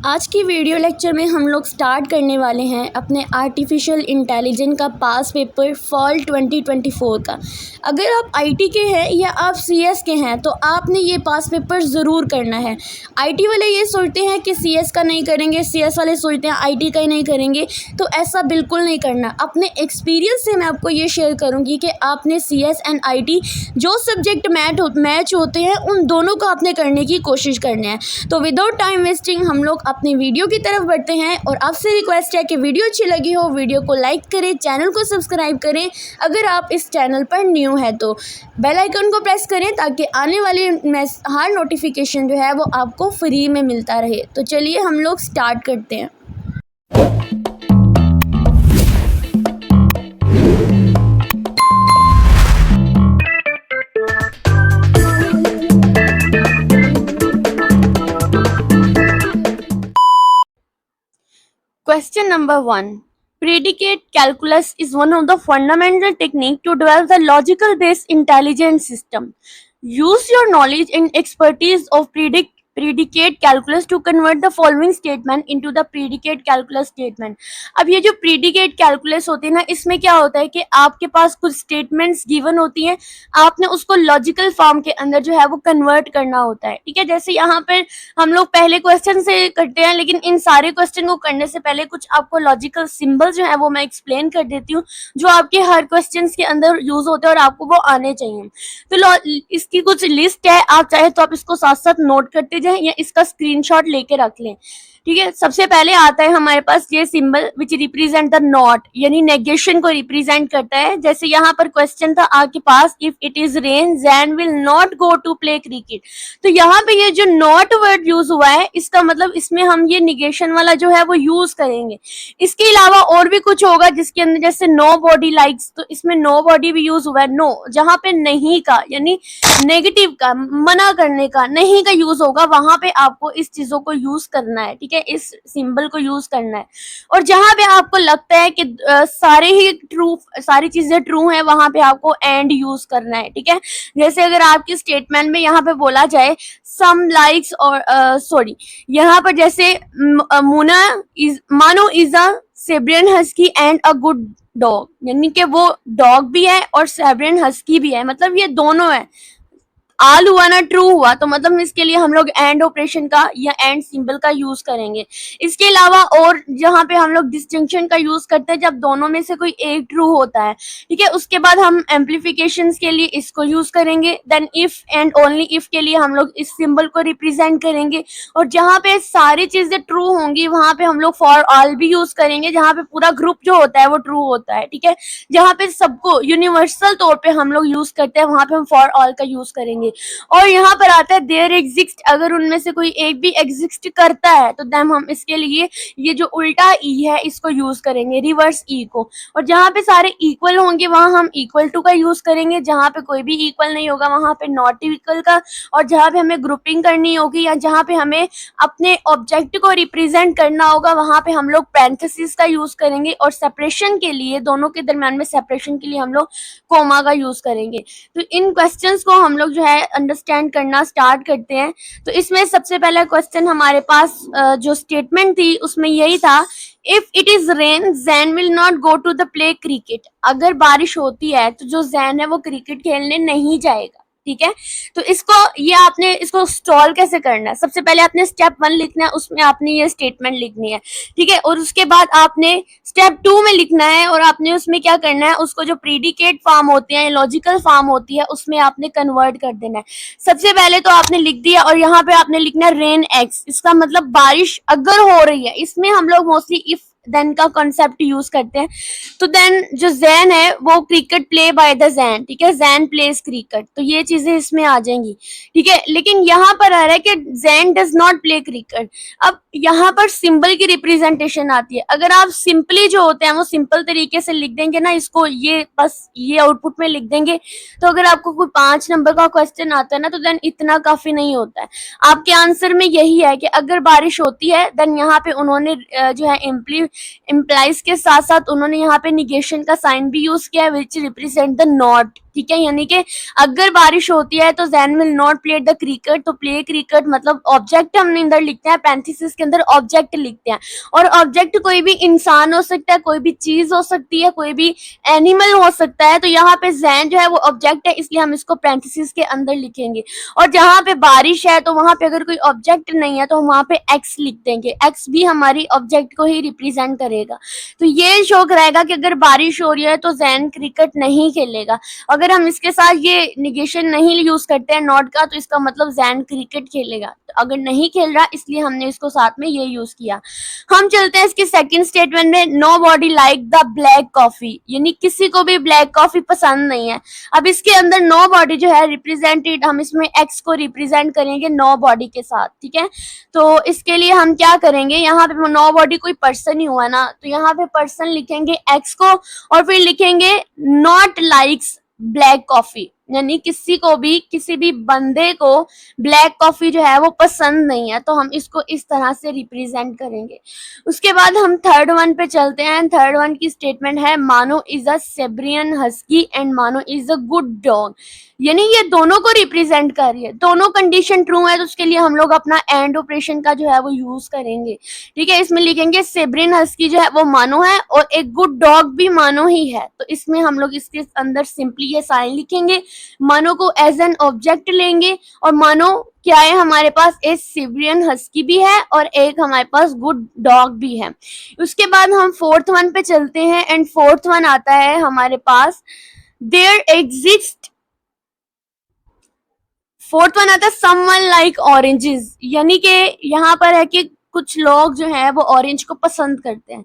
आज की video lecture में हम लोग स्टार्ट करने वाले हैं अपने आर्टिफिशियल इंटेलिजेंस का पास पेपर फॉल 2024 का। अगर आप आईटी के हैं या आप सीएस के हैं तो आपने ये पास पेपर ज़रूर करना है। आईटी वाले ये सोचते हैं कि सीएस का नहीं करेंगे, सीएस वाले सोचते हैं आईटी का ही नहीं करेंगे, तो ऐसा बिल्कुल नहीं करना। अपने एक्सपीरियंस से मैं आपको ये शेयर करूँगी कि आपने सीएस एंड आईटी जो सब्जेक्ट मैच होते हैं उन दोनों को आपने करने की कोशिश करनी है। तो विदाउट टाइम वेस्टिंग हम लोग अपनी वीडियो की तरफ बढ़ते हैं और आपसे रिक्वेस्ट है कि वीडियो अच्छी लगी हो वीडियो को लाइक करें, चैनल को सब्सक्राइब करें। अगर आप इस चैनल पर न्यू है तो बेल आइकन को प्रेस करें ताकि आने वाले हर नोटिफिकेशन जो है वो आपको फ्री में मिलता रहे। तो चलिए हम लोग स्टार्ट करते हैं। Question number 1. Predicate calculus is one of the fundamental techniques to develop the logical based intelligent system. Use your knowledge and expertise of predicate calculus to convert the following statement into the predicate calculus statement. अब ये जो predicate calculus होते हैं ना, इसमें क्या होता है कि आपके पास कुछ statements given होती हैं, आपने उसको लॉजिकल फॉर्म के अंदर जो है वो कन्वर्ट करना होता है। ठीक है, जैसे यहाँ पर हम लोग पहले क्वेश्चन से करते हैं, लेकिन इन सारे क्वेश्चन को करने से पहले कुछ आपको लॉजिकल सिंबल जो है वो मैं एक्सप्लेन कर देती हूँ, जो आपके हर क्वेश्चन के अंदर यूज होते हैं और आपको वो आने चाहिए। तो इसकी कुछ लिस्ट है, आप चाहे तो आप इसको साथ साथ नोट करते जाएं या इसका स्क्रीनशॉट लेके रख लें। ठीक है, सबसे पहले आता है हमारे पास ये symbol which represent the not, यानी नेगेशन को रिप्रेजेंट करता है। जैसे यहाँ पर क्वेश्चन था आपके पास, if it is rain Jain will not go to play cricket. तो यहाँ पे ये जो नॉट वर्ड यूज हुआ है, इसका मतलब इसमें हम ये निगेशन वाला जो है वो यूज करेंगे। इसके अलावा और भी कुछ होगा जिसके अंदर, जैसे नो बॉडी लाइक्स, तो इसमें नो बॉडी भी यूज हुआ है। नो जहाँ पे नहीं का यानी नेगेटिव का, मना करने का, नहीं का यूज होगा, वहां पे आपको इस चीजों को यूज करना है। ठीक है, इस सिंबल को यूज करना है। और जहां पे आपको लगता है कि सारी चीजें ट्रू हैं, वहां पे आपको एंड यूज करना है। ठीक है, जैसे अगर आपकी स्टेटमेंट में यहाँ पे बोला जाए सम लाइक्स और यहाँ पर जैसे मानो is a Siberian husky and a good dog, यानी कि वो डॉग भी है और सेब्रियन हस्की भी है, मतलब ये दोनों है। आल हुआ ना ट्रू हुआ, तो मतलब इसके लिए हम लोग एंड ऑपरेशन का या एंड सिंबल का यूज करेंगे। इसके अलावा और जहाँ पे हम लोग डिस्टिंक्शन का यूज करते हैं जब दोनों में से कोई एक ट्रू होता है। ठीक है, उसके बाद हम एम्प्लीफिकेशन के लिए इसको यूज करेंगे। Then if and only if के लिए हम लोग इस सिंबल को रिप्रेजेंट करेंगे। और जहाँ पे सारी चीजें ट्रू होंगी वहां पे हम लोग फॉर ऑल भी यूज करेंगे, जहाँ पे पूरा ग्रुप जो होता है वो ट्रू होता है। ठीक है, जहाँ पे सबको यूनिवर्सल तौर पे हम लोग यूज करते हैं वहां पे हम फॉर ऑल का यूज करेंगे। और यहाँ पर आता है देयर एग्जिस्ट, अगर उनमें से कोई एक भी एग्जिस्ट करता है तो देन हम इसके लिए ये जो उल्टा ई है इसको यूज करेंगे, रिवर्स ई को। और जहाँ पे सारे इक्वल होंगे वहां हम इक्वल टू का यूज करेंगे, जहाँ पे कोई भी इक्वल नहीं होगा वहां पे नॉट इक्वल का। और जहाँ पे हमें ग्रुपिंग करनी होगी या जहाँ पे हमें अपने ऑब्जेक्ट को रिप्रेजेंट करना होगा वहां पे हम लोग पैरेंथेसिस का यूज करेंगे। और सेपरेशन के लिए, दोनों के दरम्यान में सेपरेशन के लिए हम लोग कोमा का यूज करेंगे। तो इन क्वेश्चंस को हम लोग जो है अंडरस्टैंड करना स्टार्ट करते हैं। तो इसमें सबसे पहला क्वेश्चन हमारे पास जो स्टेटमेंट थी उसमें यही था, if it is rain Jain will not go to the play cricket. अगर बारिश होती है तो जो जैन है वो क्रिकेट खेलने नहीं जाएगा। ठीक है, तो आपने इसको स्टॉल कैसे करना है, सबसे पहले आपने स्टेप 1 लिखना है, उसमें आपने ये स्टेटमेंट लिखनी है। ठीक है, और उसके बाद आपने स्टेप 2 में लिखना है और आपने उसमें क्या करना है, उसको जो प्रीडिकेट फॉर्म होते हैं, लॉजिकल फॉर्म होती है, उसमें आपने कन्वर्ट कर देना है। सबसे पहले तो आपने लिख दिया और यहाँ पे आपने लिखना है रेन एक्स, इसका मतलब बारिश अगर हो रही है। इसमें हम लोग मोस्टली इफ देन का कॉन्सेप्ट यूज करते हैं। तो देन जो जैन है वो cricket play by the Jain, ठीक है, जैन प्लेज क्रिकेट, तो ये चीजें इसमें आ जाएंगी। ठीक है, लेकिन यहाँ पर आ रहा है कि Jain does not play cricket. अब यहाँ पर सिंबल की रिप्रेजेंटेशन आती है। अगर आप सिंपली जो होते हैं वो सिंपल तरीके से लिख देंगे ना, इसको ये बस ये आउटपुट में लिख देंगे, तो अगर आपको कोई 5 नंबर का क्वेश्चन आता है ना तो देन इतना काफी नहीं होता है। आपके आंसर में यही है कि अगर बारिश होती है देन यहाँ पे उन्होंने जो है इम्प्लाइज के साथ साथ उन्होंने यहाँ पे निगेशन का साइन भी यूज किया है विच रिप्रेजेंट द नॉट। ठीक है, यानी कि अगर बारिश होती है तो Jain will not play the cricket, तो प्ले क्रिकेट मतलब ऑब्जेक्ट हमने अंदर लिखते हैं, पैरेंथेसिस के अंदर ऑब्जेक्ट लिखते हैं, और ऑब्जेक्ट कोई भी इंसान हो सकता है, कोई भी चीज हो सकती है, कोई भी एनिमल हो सकता है। तो यहाँ पे जैन जो है वो ऑब्जेक्ट है, इसलिए हम इसको पैरेंथेसिस के अंदर लिखेंगे। और जहाँ पे बारिश है तो वहां पे अगर कोई ऑब्जेक्ट नहीं है तो हम वहां पे एक्स लिख देंगे, एक्स भी हमारी ऑब्जेक्ट को ही रिप्रेजेंट करेगा। तो ये शो कराएगा कि अगर बारिश हो रही है तो जैन क्रिकेट नहीं खेलेगा। अगर हम इसके साथ ये निगेशन नहीं यूज करते हैं नॉट का, तो इसका मतलब जैन क्रिकेट खेलेगा। तो अगर नहीं खेल रहा इसलिए हमने इसको साथ में ये यूज किया। हम चलते हैं इसके सेकंड स्टेटमेंट में, nobody like the black coffee, यानी किसी को भी ब्लैक कॉफी पसंद नहीं है। अब इसके अंदर नो बॉडी जो है रिप्रेजेंटेड, हम इसमें एक्स को रिप्रेजेंट करेंगे नो बॉडी के साथ, ठीक है। तो इसके लिए हम क्या करेंगे, यहाँ पे नो बॉडी कोई पर्सन ही हुआ ना, तो यहाँ पे पर्सन लिखेंगे एक्स को, और फिर लिखेंगे नॉट लाइक्स ब्लैक कॉफी, यानी किसी को भी, किसी भी बंदे को ब्लैक कॉफी जो है वो पसंद नहीं है, तो हम इसको इस तरह से रिप्रेजेंट करेंगे। उसके बाद हम थर्ड वन पे चलते हैं। थर्ड वन की स्टेटमेंट है, मानो is a Siberian husky and मानो इज अ गुड डॉग, यानी ये दोनों को रिप्रेजेंट कर रही है, दोनों कंडीशन ट्रू है, तो उसके लिए हम लोग अपना एंड ऑपरेशन का जो है वो यूज करेंगे, ठीक है। इसमें लिखेंगे सेब्रियन हस्की जो है वो मानो है, और एक गुड डॉग भी मानो ही है, तो इसमें हम लोग इसके अंदर सिंपली ये साइन लिखेंगे, मानो को एज एन ऑब्जेक्ट लेंगे, और मानो क्या है हमारे पास, एक सिब्रियन हस्की भी है और एक हमारे पास गुड डॉग भी है। उसके बाद हम फोर्थ वन पे चलते हैं, एंड फोर्थ वन आता है हमारे पास, देयर एग्जिस्ट, फोर्थ वन आता है समवन लाइक ऑरेंजेस, यानी कि यहाँ पर है कि कुछ लोग जो है वो ऑरेंज को पसंद करते हैं,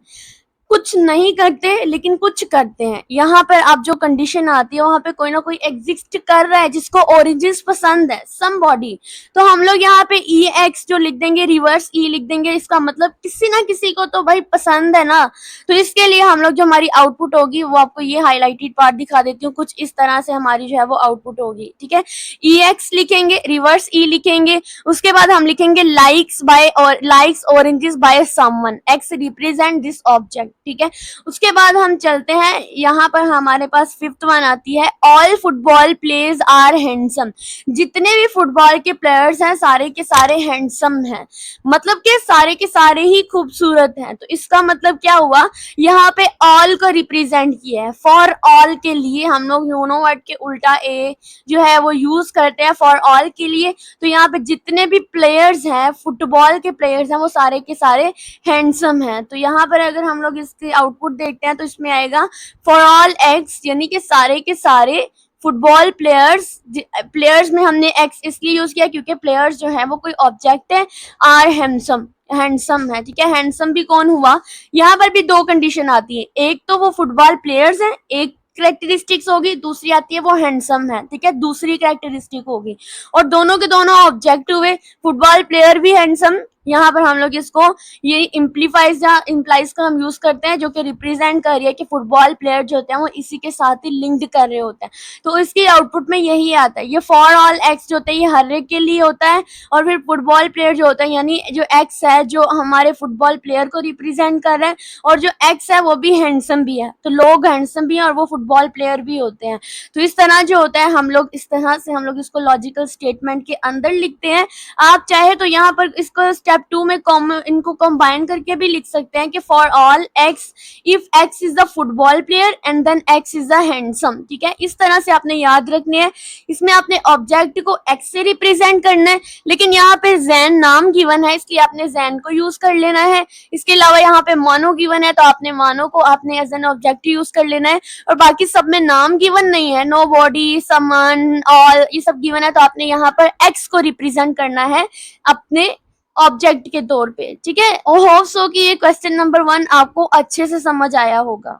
कुछ नहीं करते लेकिन कुछ करते हैं। यहाँ पर आप जो कंडीशन आती है वहां पे कोई ना कोई एग्जिस्ट कर रहा है जिसको ऑरेंजेस पसंद है, सम बॉडी, तो हम लोग यहाँ पे ई एक्स जो लिख देंगे, रिवर्स ई लिख देंगे, इसका मतलब किसी ना किसी को तो भाई पसंद है ना। तो इसके लिए हम लोग जो हमारी आउटपुट होगी वो आपको ये हाईलाइटेड पार्ट दिखा देती हूँ, कुछ इस तरह से हमारी जो है वो आउटपुट होगी, ठीक है। ई एक्स लिखेंगे, रिवर्स ई लिखेंगे, उसके बाद हम लिखेंगे लाइक्स बाय, और likes oranges by someone, x represent this object, ठीक है। उसके बाद हम चलते हैं, यहाँ पर हमारे पास फिफ्थ वन आती है, all football players are handsome, जितने भी फुटबॉल के प्लेयर्स हैं सारे के सारे हैंडसम हैं, मतलब कि सारे के सारे ही खूबसूरत हैं। तो इसका मतलब क्या हुआ, यहाँ पे ऑल को रिप्रेजेंट किया है, फॉर ऑल के लिए हम लोग यूनो वर्ड के उल्टा ए जो है वो यूज करते हैं फॉर ऑल के लिए। तो यहाँ पे जितने भी प्लेयर्स हैं, फुटबॉल के प्लेयर्स हैं, वो सारे के सारे हैंडसम हैं। तो यहाँ पर अगर हम लोग इसके आउटपुट देखते हैं तो इसमें आएगा फॉर ऑल एक्स, यानी कि सारे के सारे फुटबॉल प्लेयर्स में हमने एक्स इसलिए यूज किया क्योंकि प्लेयर्स जो है वो कोई ऑब्जेक्ट है, आर हैंडसम है, ठीक है। हैंडसम भी कौन हुआ, यहाँ पर भी दो कंडीशन आती है, एक तो वो फुटबॉल प्लेयर्स हैं, एक कैरेक्टरिस्टिक्स होगी, दूसरी आती है वो हैंडसम है, ठीक है, दूसरी कैरेक्टरिस्टिक होगी, और दोनों के दोनों ऑब्जेक्ट हुए, फुटबॉल प्लेयर भी हैंडसम। यहाँ पर हम लोग इसको ये इम्प्लीफाइज या इम्प्लाइज का हम यूज करते हैं जो कि रिप्रेजेंट कर रही है कि फुटबॉल प्लेयर जो होते हैं वो इसी के साथ ही लिंक्ड कर रहे होते हैं। तो इसके आउटपुट में यही आता है, ये फॉर ऑल एक्स जो होता है ये हर एक के लिए होता है, और फिर फुटबॉल प्लेयर जो होता है यानी जो एक्स है जो हमारे फुटबॉल प्लेयर को रिप्रेजेंट कर रहा है, और जो एक्स है वो भी हैंडसम भी है, तो लोग हैंडसम भी हैं और वो फुटबॉल प्लेयर भी होते हैं। तो इस तरह जो होता है हम लोग इस तरह से हम लोग इसको लॉजिकल स्टेटमेंट के अंदर लिखते हैं। आप चाहे तो यहाँ पर इसको स्टेप 2 में इनको कंबाइन करके भी लिख सकते हैं कि for all x if x is the football player and then x is the handsome, ठीक है। इस तरह से आपने याद रखने हैं, इसमें आपने ऑब्जेक्ट को एक्स से रिप्रेजेंट करना है, लेकिन यहाँ पे जैन नाम गिवन है इसलिए आपने जैन को यूज कर लेना है। इसके अलावा यहाँ पे मानो गिवन है तो आपने मानो को आपने एज एन ऑब्जेक्ट यूज कर लेना है, और बाकी सब में नाम गिवन नहीं है, नो बॉडी, समन, ऑल, ये सब गिवन है तो आपने यहाँ पर एक्स को रिप्रेजेंट करना है अपने ऑब्जेक्ट के तौर पे, ठीक है। और होप सो कि ये क्वेश्चन नंबर 1 आपको अच्छे से समझ आया होगा।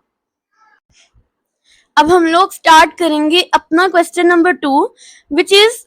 अब हम लोग स्टार्ट करेंगे अपना question number 2 which is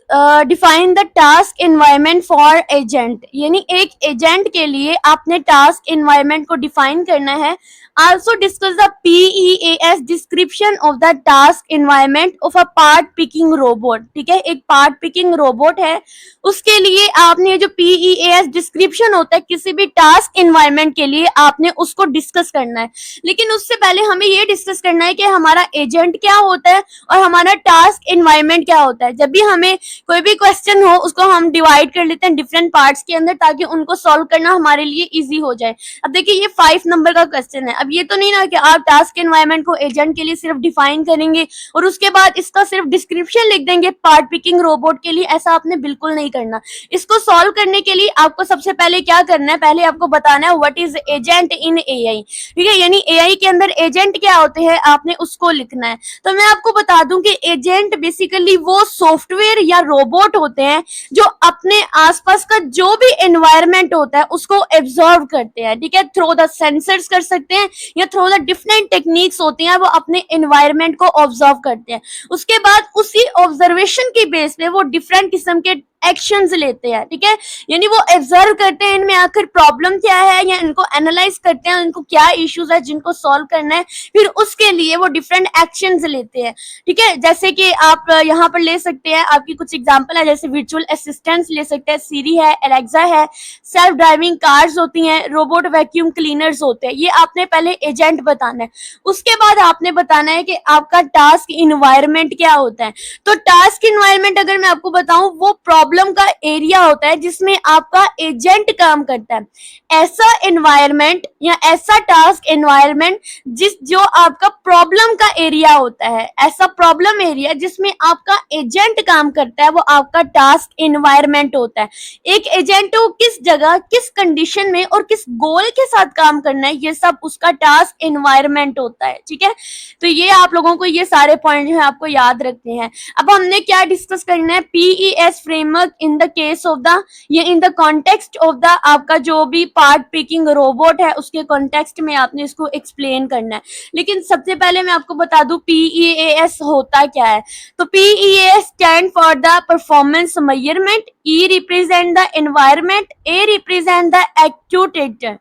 define the task environment for agent, यानी एक एजेंट के लिए आपने टास्क एनवायरनमेंट को डिफाइन करना है। Also discuss the PEAS description of the task environment of a part picking robot, ठीक है। एक पार्ट पिकिंग रोबोट है, उसके लिए आपने जो PEAS डिस्क्रिप्शन होता है किसी भी टास्क एनवायरनमेंट के लिए आपने उसको डिस्कस करना है। लेकिन उससे पहले हमें ये डिस्कस करना है कि हमारा एजेंट एजेंट क्या होता है और हमारा टास्क एनवायरनमेंट क्या होता है। जब भी हमें कोई भी क्वेश्चन हो उसको हम डिवाइड कर लेते हैं डिफरेंट पार्ट्स के अंदर, ताकि उनको सॉल्व करना हमारे लिए इजी हो जाए। अब देखिए ये 5 नंबर का क्वेश्चन है। अब ये तो नहीं ना कि आप टास्क एनवायरनमेंट को एजेंट के लिए सिर्फ डिफाइन करेंगे और उसके बाद इसका सिर्फ डिस्क्रिप्शन लिख देंगे पार्ट पिकिंग रोबोट के लिए। ऐसा आपने बिल्कुल नहीं करना। इसको सॉल्व करने के लिए आपको सबसे पहले क्या करना है, पहले आपको बताना है what is agent in AI. ठीक है, यानी एआई के अंदर एजेंट क्या होते हैं आपने उसको लिखना है। तो मैं आपको बता दूं कि एजेंट बेसिकली वो सॉफ्टवेयर या रोबोट होते हैं जो अपने आसपास का जो भी एनवायरनमेंट होता है उसको एब्जॉर्व करते हैं। ठीक है, थ्रू द सेंसर्स कर सकते हैं या थ्रू द डिफरेंट टेक्निक्स होती हैं, वो अपने एनवायरनमेंट को ऑब्जर्व करते हैं। उसके बाद उसी ऑब्जर्वेशन की बेस पे वो डिफरेंट किस्म के एक्शंस लेते हैं। ठीक है, यानी वो ऑब्जर्व करते हैं इनमें आखिर प्रॉब्लम क्या है या इनको एनालाइज करते हैं इनको क्या इश्यूज है जिनको सॉल्व करना है, फिर उसके लिए वो डिफरेंट एक्शंस लेते हैं। ठीक है, जैसे कि आप यहाँ पर ले सकते हैं, आपकी कुछ एग्जांपल है, जैसे वर्चुअल असिस्टेंट्स ले सकते हैं, सीरी है, एलेक्सा है, सेल्फ ड्राइविंग कार्स होती हैं, रोबोट वैक्यूम क्लीनर्स होते हैं। ये आपने पहले एजेंट बताना है। उसके बाद आपने बताना है कि आपका टास्क इन्वायरमेंट क्या होता है। तो टास्क इन्वायरमेंट अगर मैं आपको बताऊं वो प्रॉब्लम का एरिया होता है जिसमें आपका एजेंट काम करता है। ऐसा एनवायरनमेंट या ऐसा टास्क एनवायरनमेंट जो आपका प्रॉब्लम का एरिया होता है, ऐसा प्रॉब्लम एरिया जिसमें आपका एजेंट काम करता है, वो आपका टास्क एनवायरनमेंट होता है। एक एजेंट को किस जगह, किस कंडीशन में और किस गोल के साथ काम करना है, ये सब उसका टास्क एनवायरनमेंट होता है। ठीक है, तो ये आप लोगों को ये सारे पॉइंट जो है आपको याद रखने हैं। अब हमने क्या डिस्कस करना है, PES framework in the case of the, ये in the context of the आपका जो भी पार्ट पिकिंग रोबोट है उसके कॉन्टेक्स्ट में आपने इसको एक्सप्लेन करना है। लेकिन सबसे पहले मैं आपको बता दूं पीईएस होता क्या है। तो PES stand for the performance measurement, E represent the environment, A represent the actuator.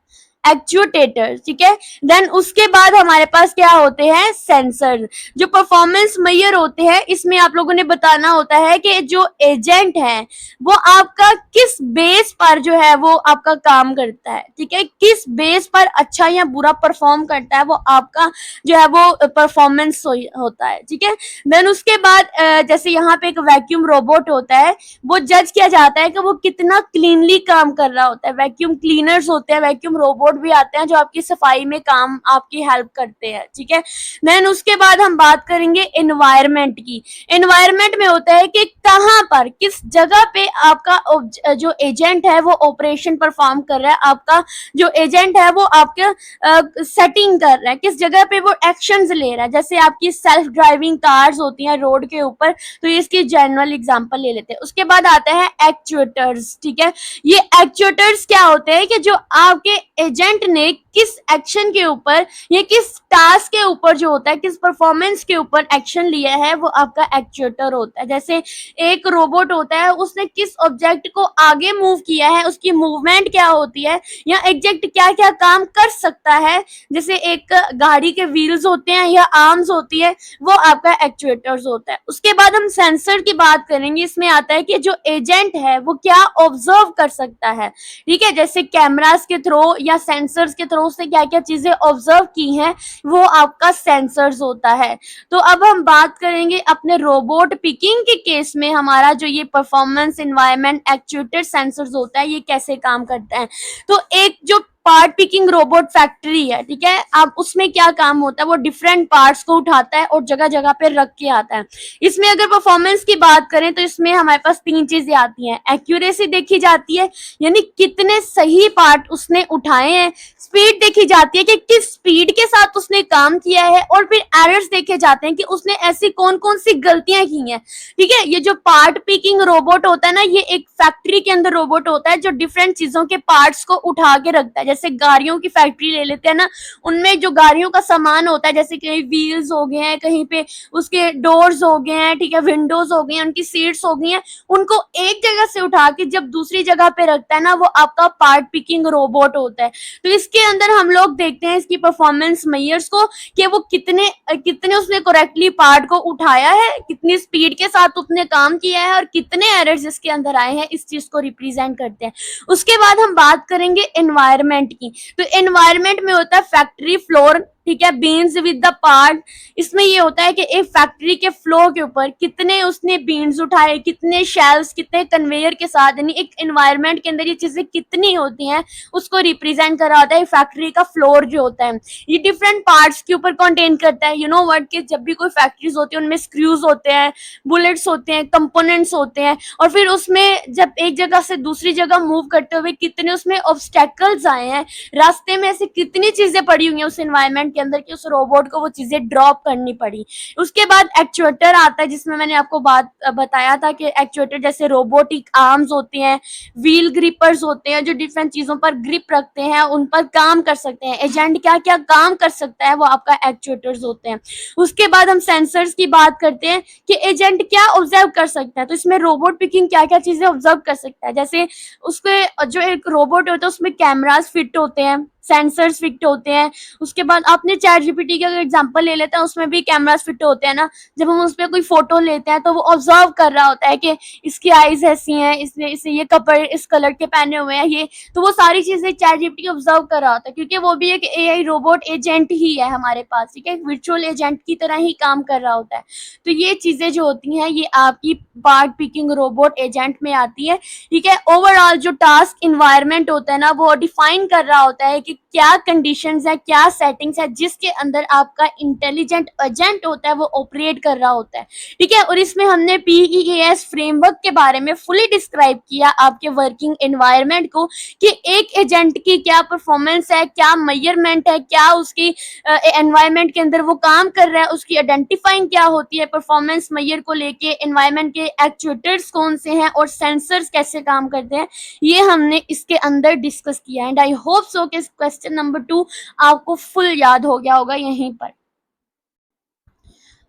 ठीक है, देन उसके बाद हमारे पास क्या होते हैं, सेंसर। जो परफॉर्मेंस मेजर होते हैं इसमें आप लोगों ने बताना होता है कि जो एजेंट है वो आपका किस बेस पर जो है वो आपका काम करता है। ठीक है, किस बेस पर अच्छा या बुरा परफॉर्म करता है, वो आपका जो है वो परफॉर्मेंस होता है। ठीक है, देन उसके बाद जैसे यहाँ पे एक वैक्यूम रोबोट होता है, वो जज किया जाता है कि वो कितना क्लीनली काम कर रहा होता है। वैक्यूम क्लीनर्स होते हैं, वैक्यूम रोबोट भी आते हैं जो आपकी सफाई में काम आपकी हेल्प करते हैं। ठीक है, देन उसके बाद हम बात करेंगे एनवायरनमेंट की। एनवायरनमेंट में होता है कि कहां पर, किस जगह पे आपका जो एजेंट है वो ऑपरेशन परफॉर्म कर रहा है, आपका जो एजेंट है वो आपके सेटिंग कर रहा है, किस जगह पे वो एक्शंस ले रहा है। जैसे आपकी सेल्फ ड्राइविंग कार्स होती हैं रोड के ऊपर, तो इसकी जनरल एग्जांपल ले लेते हैं। उसके बाद आता है एक्चुएटर्स। ठीक है, ये एक्चुएटर्स क्या होते हैं कि जो आपके एजेंट ने किस एक्शन के ऊपर या किस टास्क के ऊपर जो होता है, किस परफॉर्मेंस के ऊपर एक्शन लिया है, वो आपका एक्चुएटर होता है। जैसे एक रोबोट होता है, उसने किस ऑब्जेक्ट को आगे मूव किया है, उसकी मूवमेंट क्या होती है या एग्जैक्ट क्या क्या काम कर सकता है। जैसे एक गाड़ी के व्हील्स होते हैं या आर्म्स होती है, वो आपका एक्चुएटर्स होता है। उसके बाद हम सेंसर की बात करेंगे। इसमें आता है कि जो एजेंट है वो क्या ऑब्जर्व कर सकता है। ठीक है, जैसे कैमरास के थ्रू या सेंसर्स के थ्रू उसने क्या क्या चीजें ऑब्जर्व की हैं, वो आपका सेंसर्स होता है। तो अब हम बात करेंगे अपने रोबोट पिकिंग के केस में हमारा जो ये परफॉर्मेंस एनवायरनमेंट एक्चुएटर सेंसर्स होता है ये कैसे काम करता है। तो एक जो पार्ट पिकिंग रोबोट फैक्ट्री है, ठीक है, अब उसमें क्या काम होता है, वो डिफरेंट पार्ट्स को उठाता है और जगह जगह पे रख के आता है। इसमें अगर परफॉर्मेंस की बात करें तो इसमें हमारे पास 3 चीजें आती हैं। एक्यूरेसी देखी जाती है, यानी कितने सही पार्ट उसने उठाए हैं। स्पीड देखी जाती है कि किस स्पीड के साथ उसने काम किया है, और फिर एरर्स देखे जाते हैं कि उसने ऐसी कौन कौन सी गलतियां की हैं। ठीक है, ये जो पार्ट पिकिंग रोबोट होता है ना, ये एक फैक्ट्री के अंदर रोबोट होता है जो डिफरेंट चीजों के पार्ट्स को उठा के रखता है। जैसे गाड़ियों की फैक्ट्री ले लेते हैं ना, उनमें जो गाड़ियों का सामान होता है, जैसे कहीं व्हील्स हो गए हैं, कहीं पे उसके डोर्स हो गए हैं, ठीक है, विंडोज हो गई हैं, उनकी सीट्स हो गई हैं, उनको एक जगह से उठा के जब दूसरी जगह पे रखता है ना, वो आपका पार्ट पिकिंग रोबोट होता है। तो इसके अंदर हम लोग देखते हैं इसकी परफॉर्मेंस मेजर्स को कि वो कितने उसने करेक्टली पार्ट को उठाया है, कितनी स्पीड के साथ उसने काम किया है और कितने एरर्स इसके अंदर आए हैं, इस चीज को रिप्रेजेंट करते हैं। उसके बाद हम बात करेंगे एनवायरनमेंट की। तो एनवायरनमेंट में होता है फैक्ट्री फ्लोर, ठीक है, बीन्स विद द पार्ट। इसमें ये होता है कि एक फैक्ट्री के फ्लोर के ऊपर कितने उसने बीन्स उठाए, कितने शेल्स, कितने कन्वेयर के साथ, यानी एक एनवायरनमेंट के अंदर ये चीजें कितनी होती हैं उसको रिप्रेजेंट कर रहा होता है फैक्ट्री का फ्लोर जो होता है। ये डिफरेंट पार्ट्स के ऊपर कंटेन करता है। यू नो व्हाट, कि जब भी कोई फैक्ट्रीज होती है उनमें स्क्रूज होते हैं, बुलेट्स होते हैं, कंपोनेंट्स होते हैं, और फिर उसमें जब एक जगह से दूसरी जगह मूव करते हुए कितने उसमें ऑब्स्टेकल्स आए हैं, रास्ते में ऐसे कितनी चीजें पड़ी हुई हैं उस एनवायरनमेंट के अंदर कि उस रोबोट को वो चीजें ड्रॉप करनी पड़ी। उसके बाद एक्चुएटर आता है, जिसमें मैंने आपको बात बताया था कि एक्चुएटर जैसे रोबोटिक आर्म्स होते हैं, व्हील ग्रिपर्स होते हैं जो डिफरेंट चीजों पर ग्रिप रखते हैं, उन पर काम कर सकते हैं। एजेंट क्या क्या काम कर सकता है वो आपका एक्चुएटर्स होते हैं। उसके बाद हम सेंसर्स की बात करते हैं कि एजेंट क्या ऑब्जर्व कर सकता है। तो इसमें रोबोट पिकिंग क्या क्या चीजें ऑब्जर्व कर सकता है, जैसे उसके जो एक रोबोट होता है उसमें कैमरास फिट होते हैं, सेंसर्स फिट होते हैं। उसके बाद आपने चैट जीपीटी का अगर एग्जांपल ले लेते हैं, उसमें भी कैमरास फिट होते हैं ना। जब हम उस पर कोई फोटो लेते हैं तो वो ऑब्जर्व कर रहा होता है कि इसकी आईज ऐसी हैं, इसने इसे ये कपड़े इस कलर के पहने हुए हैं, ये तो वो सारी चीजें चैट जीपीटी ऑब्जर्व कर रहा होता है, क्योंकि वो भी एक एआई रोबोट एजेंट ही है हमारे पास, ठीक है, वर्चुअल एजेंट की तरह ही काम कर रहा होता है। तो ये चीजें जो होती हैं ये आपकी पार्ट पिकिंग रोबोट एजेंट में आती है, ठीक है। ओवरऑल जो टास्क इन्वायरमेंट होता है ना वो डिफाइन कर रहा होता है कि क्या कंडीशंस है, क्या सेटिंग्स है जिसके अंदर आपका इंटेलिजेंट एजेंट होता है वो ऑपरेट कर रहा होता है, ठीक है। और इसमें हमने PEAS फ्रेमवर्क के बारे में फुली डिस्क्राइब किया आपके वर्किंग एनवायरनमेंट को, कि एक एजेंट की क्या परफॉर्मेंस है, क्या मेजरमेंट है, क्या उसकी एनवायरनमेंट के अंदर वो काम कर रहा है, उसकी आइडेंटिफाइंग क्या होती है परफॉर्मेंस मेजर को लेके, एनवायरनमेंट के एक्चुएटर्स कौन से हैं और सेंसर्स कैसे काम करते हैं, ये हमने इसके अंदर डिस्कस किया है। एंड आई होप सो कि क्वेश्चन नंबर 2 आपको फुल याद हो गया होगा यहीं पर।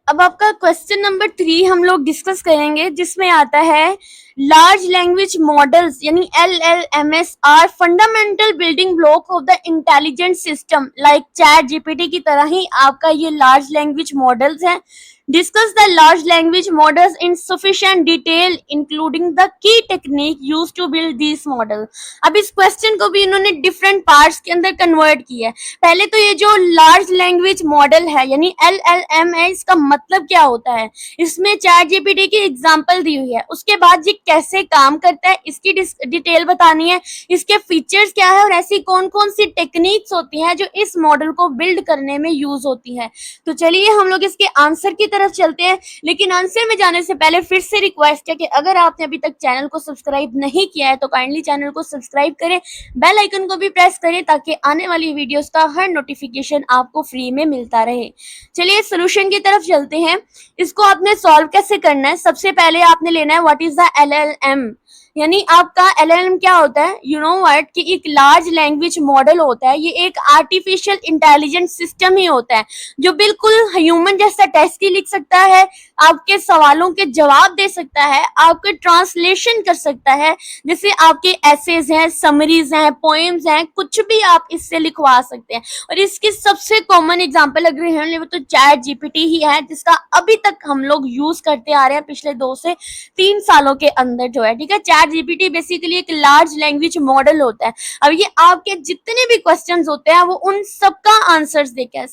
अब आपका क्वेश्चन नंबर 3 हम लोग डिस्कस करेंगे, जिसमें आता है लार्ज लैंग्वेज मॉडल्स यानी LLMs are fundamental building block of the intelligent system. Like chat GPT की तरह ही आपका ये लार्ज लैंग्वेज मॉडल्स हैं। Discuss the large language models in sufficient detail including the key technique used to build this model. अब इस question को भी इन्होंने डिफरेंट पार्ट्स के अंदर कन्वर्ट किया है। पहले तो ये जो लार्ज लैंग्वेज मॉडल है यानी LLM है, इसका मतलब क्या होता है, इसमें चैट जीपीटी की एग्जांपल दी हुई है। उसके बाद ये कैसे काम करता है इसकी डिटेल बतानी है, इसके फीचर्स क्या है और ऐसी कौन कौन सी टेक्निक्स होती हैं जो इस मॉडल को बिल्ड करने में यूज होती हैं। तो चलिए हम लोग इसके आंसर की तरफ चलते हैं, लेकिन आंसर में जाने से पहले फिर से रिक्वेस्ट है कि अगर आपने अभी तक चैनल को सब्सक्राइब नहीं किया है तो काइंडली चैनल को सब्सक्राइब करें, बेल आइकन को भी प्रेस करें ताकि आने वाली वीडियोस का हर नोटिफिकेशन आपको फ्री में मिलता रहे। चलिए सॉल्यूशन की तरफ चलते हैं। इसको आपने सॉल्व कैसे करना है, सबसे पहले आपने लेना है व्हाट इज द LLM, यानी आपका LLM क्या होता है, यू नो व्हाट, कि एक लार्ज लैंग्वेज मॉडल होता है। ये एक आर्टिफिशियल इंटेलिजेंट सिस्टम ही होता है जो बिल्कुल ह्यूमन जैसा टेस्ट ही लिख सकता है, आपके सवालों के जवाब दे सकता है, आपके ट्रांसलेशन कर सकता है, जैसे आपके एसेज हैं, समरीज हैं, पोएम्स हैं, कुछ भी आप इससे लिखवा सकते हैं। और इसकी सबसे कॉमन एग्जांपल अगर हम ले तो चैट जीपीटी ही है, जिसका अभी तक हम लोग यूज करते आ रहे हैं पिछले 2 से 3 सालों के अंदर जो है, ठीक है। चैट जीपीटी बेसिकली एक लार्ज लैंग्वेज मॉडल होता है। अब ये आपके जितने भी क्वेश्चंस होते हैं वो उन सबका आंसर्स देता है,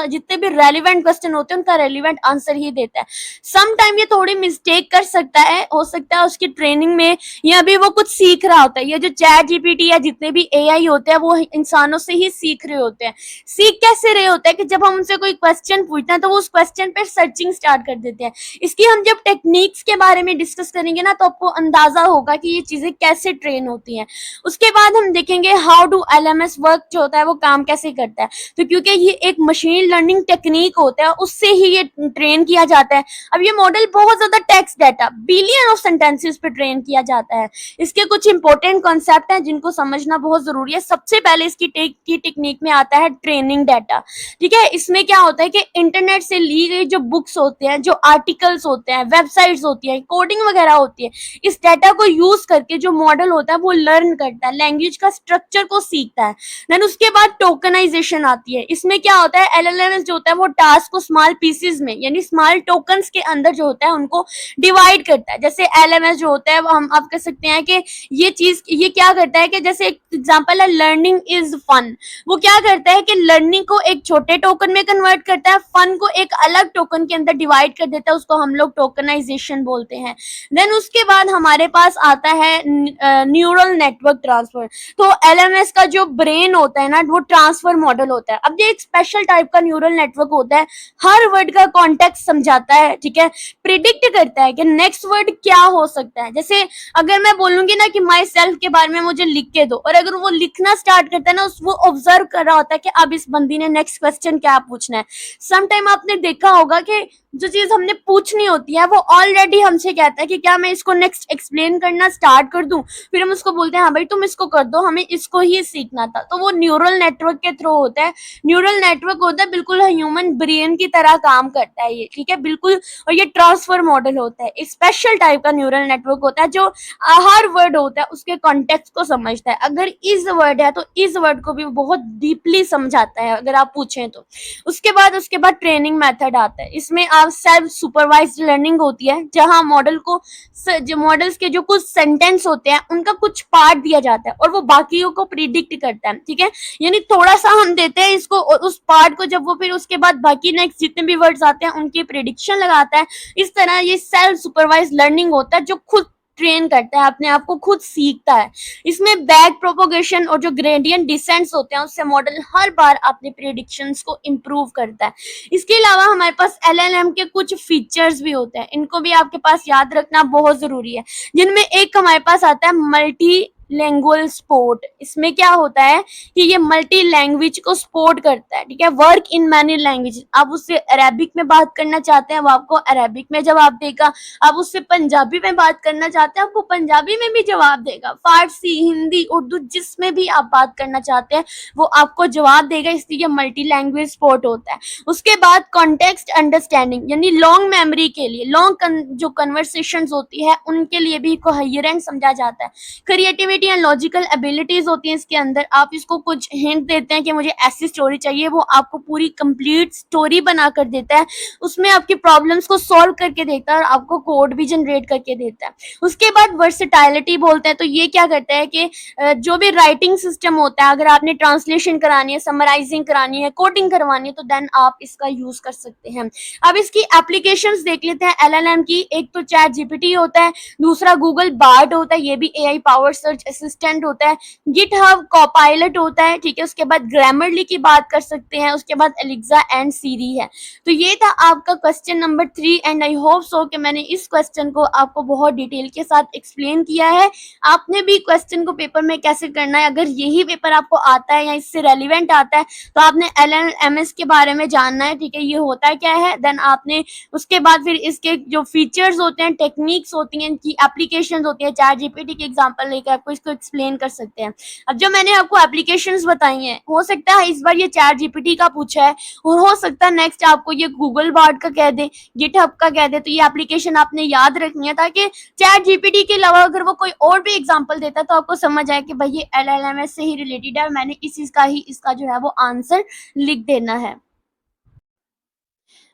जितने भी रेलिवेंट क्वेश्चन होते हैं उनका रेलिवेंट आंसर ही देता है। सम टाइम ये थोड़ी मिस्टेक कर सकता है, हो सकता है उसकी ट्रेनिंग में या अभी वो कुछ सीख रहा होता है। ये जो चैट जीपीटी या जितने भी एआई होते हैं वो इंसानों से ही सीख रहे होते हैं। सीख कैसे रहे होते हैं कि जब हम उनसे कोई क्वेश्चन पूछते हैं तो वो उस क्वेश्चन पे सर्चिंग स्टार्ट कर देते हैं। इसकी हम जब टेक्निक्स के बारे में डिस्कस करेंगे ना तो आपको अंदाजा होगा कि ये चीजें कैसे ट्रेन होती हैं। उसके बाद हम देखेंगे हाउ डू LMS वर्क जो होता है वो काम कैसे करता है। तो क्योंकि ये एक मशीन लर्निंग टेक्निक होता है उससे ही ये ट्रेन किया जाता है। अब ये मॉडल बहुत ज्यादा text data billion of sentences पे ट्रेन किया जाता है। इसके कुछ इंपॉर्टेंट कॉन्सेप्ट हैं जिनको समझना बहुत जरूरी है। सबसे पहले इसकी की टेक्निक में आता है ट्रेनिंग डाटा, ठीक है। इसमें क्या होता है कि इंटरनेट से ली गई जो बुक्स होते हैं, जो आर्टिकल्स होते हैं, वेबसाइट्स होती है, कोडिंग वगैरह होती है, इस डाटा को को यूज करके जो मॉडल होता है वो लर्न करता है, लैंग्वेज का स्ट्रक्चर को सीखता है। देन उसके बाद टोकनाइजेशन आती है। इसमें क्या होता है, एलएलएम जो होता है वो टास्क को स्मॉल पीसेस में यानी स्मॉल टोकन्स के अंदर जो होता है उनको डिवाइड करता है। जैसे एलएमएस जो होता है वो हम आप कह सकते हैं कि ये क्या करता है कि जैसे एक एग्जांपल है लर्निंग इज फन। वो क्या करता है कि लर्निंग को एक छोटे टोकन में कन्वर्ट करता है, फन को एक अलग टोकन के अंदर डिवाइड कर देता है, उसको हम लोग टोकनाइजेशन बोलते हैं। देन उसके बाद हमारे पास आता है न्यूरल नेटवर्क ट्रांसफर। तो एलएमएस का जो ब्रेन होता है ना वो ट्रांसफर मॉडल होता है। अब ये एक स्पेशल टाइप का न्यूरल नेटवर्क होता है, हर वर्ड का कॉन्टेक्स्ट समझाता है, ठीक है, प्रिडिक्ट करता है कि नेक्स्ट वर्ड क्या हो सकता है। जैसे अगर मैं बोलूंगी ना कि माई सेल्फ के बारे में मुझे लिख के दो, और अगर वो लिखना स्टार्ट करता है ना वो ऑब्जर्व कर रहा होता है कि अब इस बंदी ने नेक्स्ट क्वेश्चन क्या पूछना है। समटाइम आपने देखा होगा कि जो चीज हमने पूछनी होती है वो ऑलरेडी हमसे कहता है कि क्या मैं इसको नेक्स्ट एक्सप्लेन करना स्टार्ट कर दूं, फिर हम उसको बोलते हैं हाँ भाई तुम इसको कर दो, हमें इसको ही सीखना था। तो वो न्यूरल नेटवर्क के थ्रू होता है। न्यूरल नेटवर्क होता है बिल्कुल ह्यूमन ब्रेन की तरह काम करता है ये, ठीक है, बिल्कुल। और ये ट्रांसफर मॉडल होता है, एक स्पेशल टाइप का न्यूरल नेटवर्क होता है जो हर वर्ड होता है उसके कॉन्टेक्स्ट को समझता है। अगर इस वर्ड है तो इस वर्ड को भी बहुत डीपली समझाता है अगर आप पूछें तो। उसके बाद ट्रेनिंग मेथड आता है। इसमें आप सेल्फ सुपरवाइज्ड लर्निंग होती है जहां मॉडल को जो मॉडल्स के जो कुछ सेंटेंस होते हैं उनका कुछ पार्ट दिया जाता है और वो बाकियों को प्रिडिक्ट करता है, ठीक है, यानी थोड़ा सा हम देते हैं इसको और उस पार्ट को जब वो फिर उसके बाद बाकी नेक्स्ट जितने भी वर्ड्स आते हैं उनकी प्रिडिक्शन लगाता है। इस तरह ये सेल्फ सुपरवाइज्ड लर्निंग होता है जो खुद ट्रेन करता है, अपने आप को खुद सीखता है। इसमें बैक प्रोपोगेशन और जो ग्रेडियंट डिसेंट्स होते हैं उससे मॉडल हर बार अपने प्रेडिक्शंस को इम्प्रूव करता है। इसके अलावा हमारे पास एलएलएम के कुछ फीचर्स भी होते हैं, इनको भी आपके पास याद रखना बहुत जरूरी है, जिनमें एक हमारे पास आता है मल्टी लैंग्वेज सपोर्ट। इसमें क्या होता है कि ये मल्टी लैंग्वेज को सपोर्ट करता है, ठीक है, वर्क इन मैनी लैंग्वेज। आप उससे अरेबिक में बात करना चाहते हैं वो आपको अरेबिक में जवाब देगा, आप उससे पंजाबी में बात करना चाहते हैं आपको पंजाबी में भी जवाब देगा, फारसी, हिंदी, उर्दू जिसमें भी आप बात करना चाहते हैं वो आपको जवाब देगा, इसलिए ये मल्टी लैंग्वेज सपोर्ट होता है। उसके बाद कॉन्टेक्स्ट अंडरस्टैंडिंग यानी लॉन्ग मेमोरी के लिए, लॉन्ग जो कन्वर्सेशंस होती है उनके लिए भी कोहेरेंट समझा जाता है। क्रिएटिविटी एंड लॉजिकल एबिलिटीज होती हैं इसके अंदर। आप इसको कुछ हिंट देते हैं कि मुझे ऐसी स्टोरी चाहिए, वो आपको पूरी कंप्लीट स्टोरी बना कर देता है, उसमें आपकी प्रॉब्लम्स को सॉल्व करके देता है और आपको कोड भी जनरेट करके देता है। उसके बाद वर्सेटाइलिटी बोलते हैं, तो ये क्या करता है कि जो भी राइटिंग सिस्टम होता है, अगर आपने ट्रांसलेशन करानी है, समराइजिंग करानी है, कोडिंग करवानी है, तो देन आप इसका यूज कर सकते हैं। अब इसकी एप्लीकेशंस देख लेते हैं एलएलएम की। एक तो चैट जीपीटी होता है, दूसरा गूगल बार्ड होता है, ये भी एआई पावर सर्च असिस्टेंट होता है, गिटहब कोपायलट होता है, ठीक है, उसके बाद ग्रामरली की बात कर सकते हैं, उसके बाद एलेक्सा एंड सीरी है। तो ये था आपका question number 3 and I hope so कि मैंने इस क्वेश्चन को आपको बहुत डिटेल के साथ एक्सप्लेन किया है। आपने भी क्वेश्चन को पेपर में कैसे करना है, अगर यही पेपर आपको आता है या इससे रेलिवेंट आता है तो आपने एलएमएस के बारे में जानना है, ठीक है, ये होता क्या है। देन आपने उसके बाद फिर इसके जो फीचर्स होते हैं, टेक्निक्स होती हैं, इनकी एप्लीकेशंस होती है, चैट जीपीटी की एग्जांपल लेकर आपको इसको एक्सप्लेन कर सकते हैं। अब जो मैंने आपको एप्लीकेशंस बताई हैं, हो सकता है इस बार ये चैट जीपीटी का पूछा है और हो सकता है नेक्स्ट आपको ये गूगल बार्ड का कह दे, गिटहब का कह दे, तो ये एप्लीकेशन आपने याद रखनी है ताकि चैट जीपीटी के अलावा अगर वो कोई और भी एग्जांपल देता है तो आपको समझ आए कि भाई ये एलएलएमएस से ही रिलेटेड है, मैंने इसी का ही इसका जो है वो आंसर लिख देना है।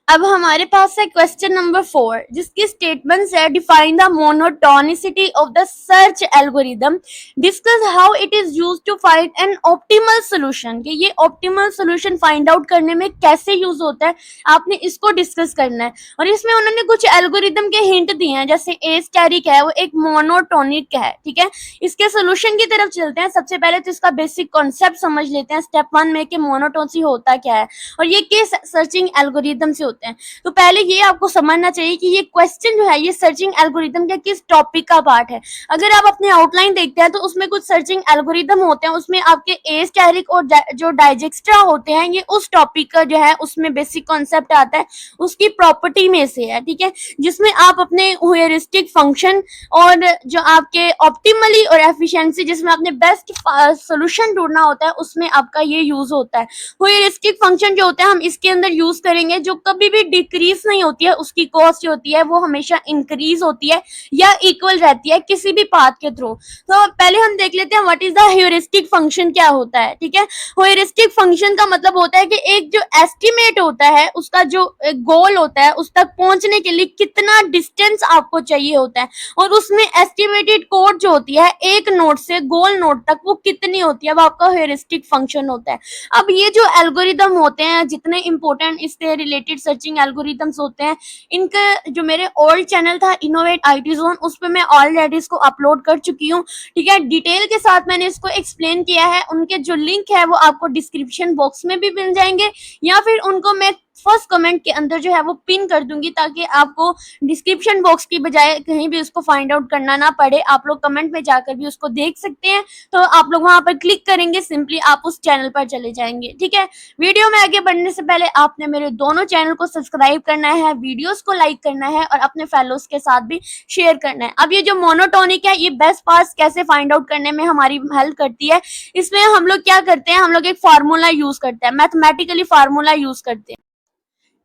अब हमारे पास है क्वेश्चन नंबर 4 जिसकी स्टेटमेंट है define the monotonicity of the search algorithm, discuss how it is used to find an optimal solution. कि ये ऑप्टिमल सोल्यूशन फाइंड आउट करने में कैसे यूज होता है, आपने इसको डिस्कस करना है। और इसमें उन्होंने कुछ एल्गोरिदम के हिंट दिए हैं, जैसे एस्टेरिक है वो एक मोनोटोनिक है, ठीक है। इसके सोल्यूशन की तरफ चलते हैं। सबसे पहले तो इसका बेसिक कॉन्सेप्ट समझ लेते हैं स्टेप 1 में कि मोनोटोनिसिटी होता क्या है और ये किस सर्चिंग एल्गोरिदम से होता है। तो पहले ये आपको समझना चाहिए कि ये क्वेश्चन जो है ये सर्चिंग एल्गोरिदम के किस टॉपिक का पार्ट है। अगर आप अपने आउटलाइन देखते हैं तो उसमें कुछ सर्चिंग एल्गोरिदम होते हैं, उसमें आपके एस्टेरिक और जो डाइजेक्स्ट्रा होते हैं ये उस टॉपिक का जो है उसमें बेसिक कॉन्सेप्ट आता है, उसकी प्रॉपर्टी में से है, ठीक है, जिसमें आप अपने ह्यूरिस्टिक फंक्शन और जो आपके ऑप्टिमली और एफिशिएंसी जिसमें आपने बेस्ट सोल्यूशन ढूंढना होता है उसमें आपका ये यूज होता है। ह्यूरिस्टिक फंक्शन जो होता है हम इसके अंदर यूज करेंगे जो कभी कभी भी डिक्रीज नहीं होती है, उसकी कॉस्ट जो होती है वो हमेशा इंक्रीज होती है या इक्वल रहती है किसी भी पाथ के थ्रू। तो पहले हम देख लेते हैं what is the heuristic function क्या होता है। ठीक है, ह्यूरिस्टिक फंक्शन का मतलब होता है कि एक जो एस्टिमेट होता है उसका जो गोल होता है उस तक पहुंचने के लिए कितना डिस्टेंस आपको चाहिए होता है, और उसमें एस्टिमेटेड कोड जो होती है एक नोड से गोल नोड तक वो कितनी होती है, वो आपका ह्यूरिस्टिक फंक्शन होता है। अब ये जो एल्गोरिदम होते हैं, जितने इंपॉर्टेंट इससे रिलेटेड सर्चिंग एल्गोरिदम्स होते हैं, इनका जो मेरे ओल्ड चैनल था इनोवेट आईटी जोन, उस पर मैं ऑलरेडी इसको अपलोड कर चुकी हूँ। ठीक है, डिटेल के साथ मैंने इसको एक्सप्लेन किया है। उनके जो लिंक है वो आपको डिस्क्रिप्शन बॉक्स में भी मिल जाएंगे, या फिर उनको मैं फर्स्ट कमेंट के अंदर जो है वो पिन कर दूंगी, ताकि आपको डिस्क्रिप्शन बॉक्स की बजाय कहीं भी उसको फाइंड आउट करना ना पड़े। आप लोग कमेंट में जाकर भी उसको देख सकते हैं। तो आप लोग वहां पर क्लिक करेंगे, सिंपली आप उस चैनल पर चले जाएंगे। ठीक है, वीडियो में आगे बढ़ने से पहले आपने मेरे दोनों चैनल को सब्सक्राइब करना है, वीडियोस को लाइक करना है और अपने फेलोज के साथ भी शेयर करना है। अब ये जो मोनोटोनिक है, ये बेस्ट पास कैसे फाइंड आउट करने में हमारी हेल्प करती है। इसमें हम लोग क्या करते हैं, हम लोग एक फार्मूला यूज करते हैं, मैथमेटिकली फार्मूला यूज करते हैं।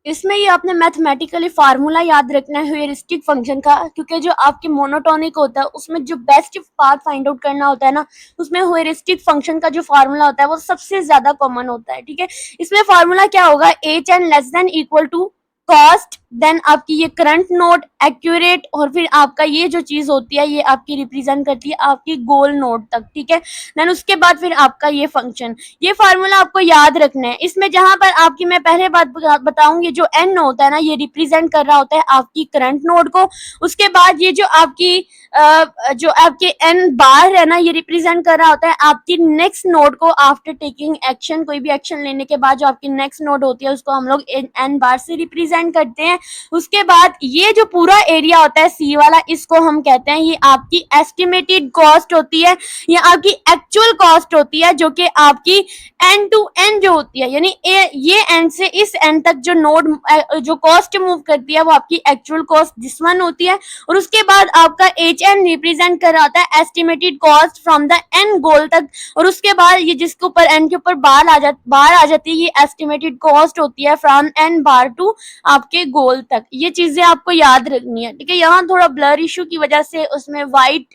इसमें ये आपने मैथमेटिकली फार्मूला याद रखना है ह्यूरिस्टिक फंक्शन का, क्योंकि जो आपके मोनोटोनिक होता है उसमें जो बेस्ट पाथ फाइंड आउट करना होता है ना, उसमें ह्यूरिस्टिक फंक्शन का जो फार्मूला होता है वो सबसे ज्यादा कॉमन होता है। ठीक है, इसमें फार्मूला क्या होगा, h n less than equal to cost, then आपकी ये करंट नोड एक्यूरेट, और फिर आपका ये जो चीज होती है ये आपकी रिप्रेजेंट करती है आपकी गोल नोड तक। ठीक है, देन उसके बाद फिर आपका ये फंक्शन, ये फार्मूला आपको याद रखना है। इसमें जहां पर आपकी मैं पहले बात बताऊंगी, जो एन होता है ना, ये रिप्रेजेंट कर रहा होता है आपकी करंट नोड को। उसके बाद ये जो आपकी जो आपके एन बार है ना, ये रिप्रेजेंट कर रहा होता है आपकी नेक्स्ट नोड को आफ्टर टेकिंग एक्शन। कोई भी एक्शन लेने के बाद जो आपकी नेक्स्ट नोड होती है उसको हम लोग एन बार से रिप्रेजेंट करते हैं। उसके बाद ये जो पूरा एरिया होता है सी वाला, इसको हम कहते हैं ये आपकी एस्टिमेटेड कॉस्ट होती है, या आपकी एक्चुअल कॉस्ट होती है, जो कि आपकी एंड टू एंड जो होती है, यानी ये एंड से इस एंड तक जो नोड जो कॉस्ट मूव करती है वो आपकी एक्चुअल कॉस्ट दिस वन होती है। और उसके बाद आपका एच एन रिप्रेजेंट कर रहा होता है estimated cost from the end goal तक, और उसके बाद ये जिसके ऊपर एंड के ऊपर बार आ जाती है, ये एस्टिमेटेड कॉस्ट होती है फ्रॉम एंड बार टू आपके गोल तक। ये चीजें आपको याद रखनी है। ठीक है, यहाँ थोड़ा ब्लर इशू की वजह से उसमें व्हाइट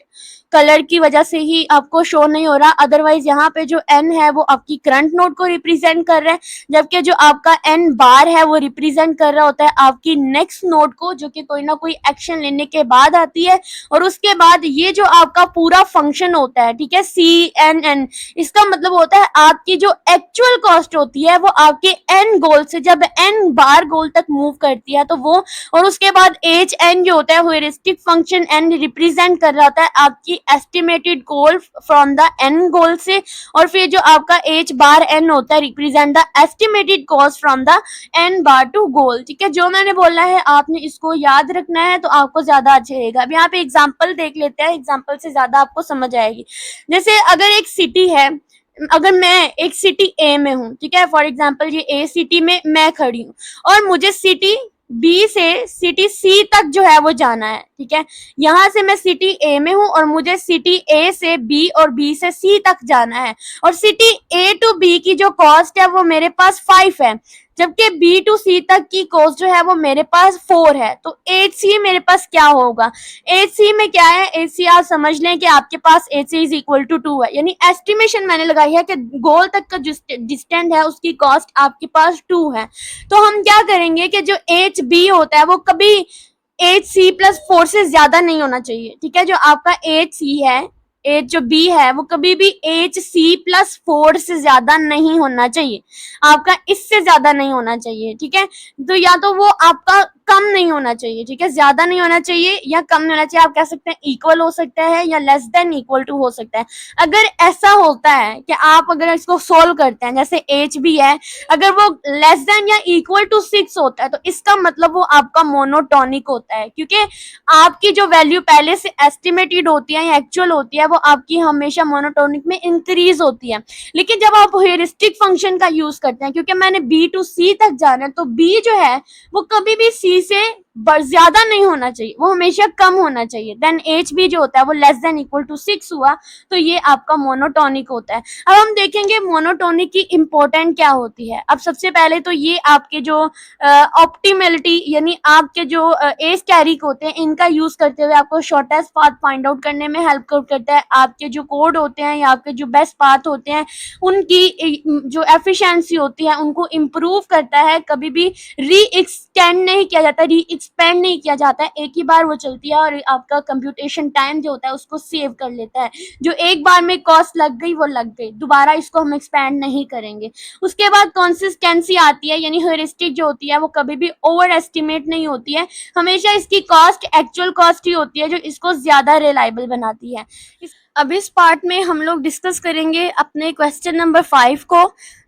कलर की वजह से ही आपको शो नहीं हो रहा, अदरवाइज यहाँ पे जो एन है वो आपकी करंट नोड को रिप्रेजेंट कर रहा है, जबकि जो आपका एन बार है वो रिप्रेजेंट कर रहा होता है आपकी नेक्स्ट नोड को, जो कि कोई ना कोई एक्शन लेने के बाद आती है। और उसके बाद ये जो आपका पूरा फंक्शन होता है, ठीक है, सी एन एन, इसका मतलब होता है आपकी जो एक्चुअल कॉस्ट होती है वो आपके एन गोल से जब एन बार गोल तक मूव करती है तो वो, और उसके बाद एच एन जो होता है ह्यूरिस्टिक फंक्शन एन रिप्रेजेंट कर रहा होता है आपकी estimated goal from the end goal से, और फिर जो आपका एच बार एन होता है represent the estimated cost from the n bar to goal. ठीक है, जो मैंने बोला है आपने इसको याद रखना है तो आपको ज्यादा अच्छा रहेगा। अब यहाँ पे एग्जांपल देख लेते हैं, एग्जांपल से ज्यादा आपको समझ आएगी। जैसे अगर एक सिटी है, अगर मैं एक सिटी ए में हूँ, ठीक है, फॉर एग्जाम्पल ये ए सिटी में मैं खड़ी हूँ, और मुझे सिटी बी से सिटी सी तक जो है वो जाना है। ठीक है, यहाँ से मैं सिटी ए में हूँ और मुझे सिटी ए से बी और बी से सी तक जाना है, और सिटी ए टू बी की जो कॉस्ट है वो मेरे पास 5 है, जबकि बी टू सी तक की कॉस्ट जो है वो मेरे पास 4 है। तो एच सी मेरे पास क्या होगा, एच सी में क्या है, एच सी आप समझ लें कि आपके पास h c is equal to 2 है, यानी एस्टिमेशन मैंने लगाई है कि गोल तक का जो डिस्टेंस है उसकी कॉस्ट आपके पास 2 है। तो हम क्या करेंगे कि जो एच बी होता है वो कभी एच सी प्लस 4 से ज्यादा नहीं होना चाहिए। ठीक है, जो आपका एच सी है, एच जो बी है वो कभी भी एच सी प्लस 4 से ज्यादा नहीं होना चाहिए, आपका इससे ज्यादा नहीं होना चाहिए। ठीक है, तो या तो वो आपका कम नहीं होना चाहिए, ठीक है, ज्यादा नहीं होना चाहिए या कम नहीं होना चाहिए। आप कह सकते हैं इक्वल हो सकता है या लेस देन इक्वल टू हो सकता है। अगर ऐसा होता है कि आप अगर इसको सोल्व करते हैं, जैसे एच बी है, अगर वो लेस देन या इक्वल टू 6 होता है तो इसका मतलब वो आपका मोनोटोनिक होता है, क्योंकि आपकी जो वैल्यू पहले से एस्टिमेटेड होती है या एक्चुअल होती है वो आपकी हमेशा मोनोटोनिक में इंक्रीज होती है। लेकिन जब आप ह्यूरिस्टिक फंक्शन का यूज करते हैं, क्योंकि मैंने बी टू सी तक जाना है, तो बी जो है वो कभी भी सी से ज्यादा नहीं होना चाहिए, वो हमेशा कम होना चाहिए। देन एच बी जो होता है वो लेस देन इक्वल टू 6 हुआ, तो ये आपका मोनोटोनिक होता है। अब हम देखेंगे मोनोटोनिक की इंपॉर्टेंट क्या होती है। अब सबसे पहले तो ये आपके जो ऑप्टिमलिटी यानी आपके जो एज कैरिक होते हैं इनका यूज करते हुए आपको शॉर्टेस्ट पाथ फाइंड आउट करने में हेल्प करता है। आपके जो कोड होते हैं या आपके जो बेस्ट पाथ होते हैं उनकी जो एफिशिएंसी होती है उनको इम्प्रूव करता है। कभी भी री एक्सटेंड नहीं किया जाता, री एक्सपेंड नहीं किया जाता है, एक ही बार वो चलती है और आपका कंप्यूटेशन टाइम जो होता है उसको सेव कर लेता है। जो एक बार में कॉस्ट लग गई वो लग गई, दोबारा इसको हम एक्सपेंड नहीं करेंगे। उसके बाद कंसिस्टेंसी आती है, यानी हेरिस्टिक जो होती है वो कभी भी ओवर एस्टिमेट नहीं होती है, हमेशा इसकी कॉस्ट एक्चुअल कॉस्ट ही होती है जो इसको ज्यादा रिलायबल बनाती है। अब इस पार्ट में हम लोग डिस्कस करेंगे अपने क्वेश्चन नंबर 5 को,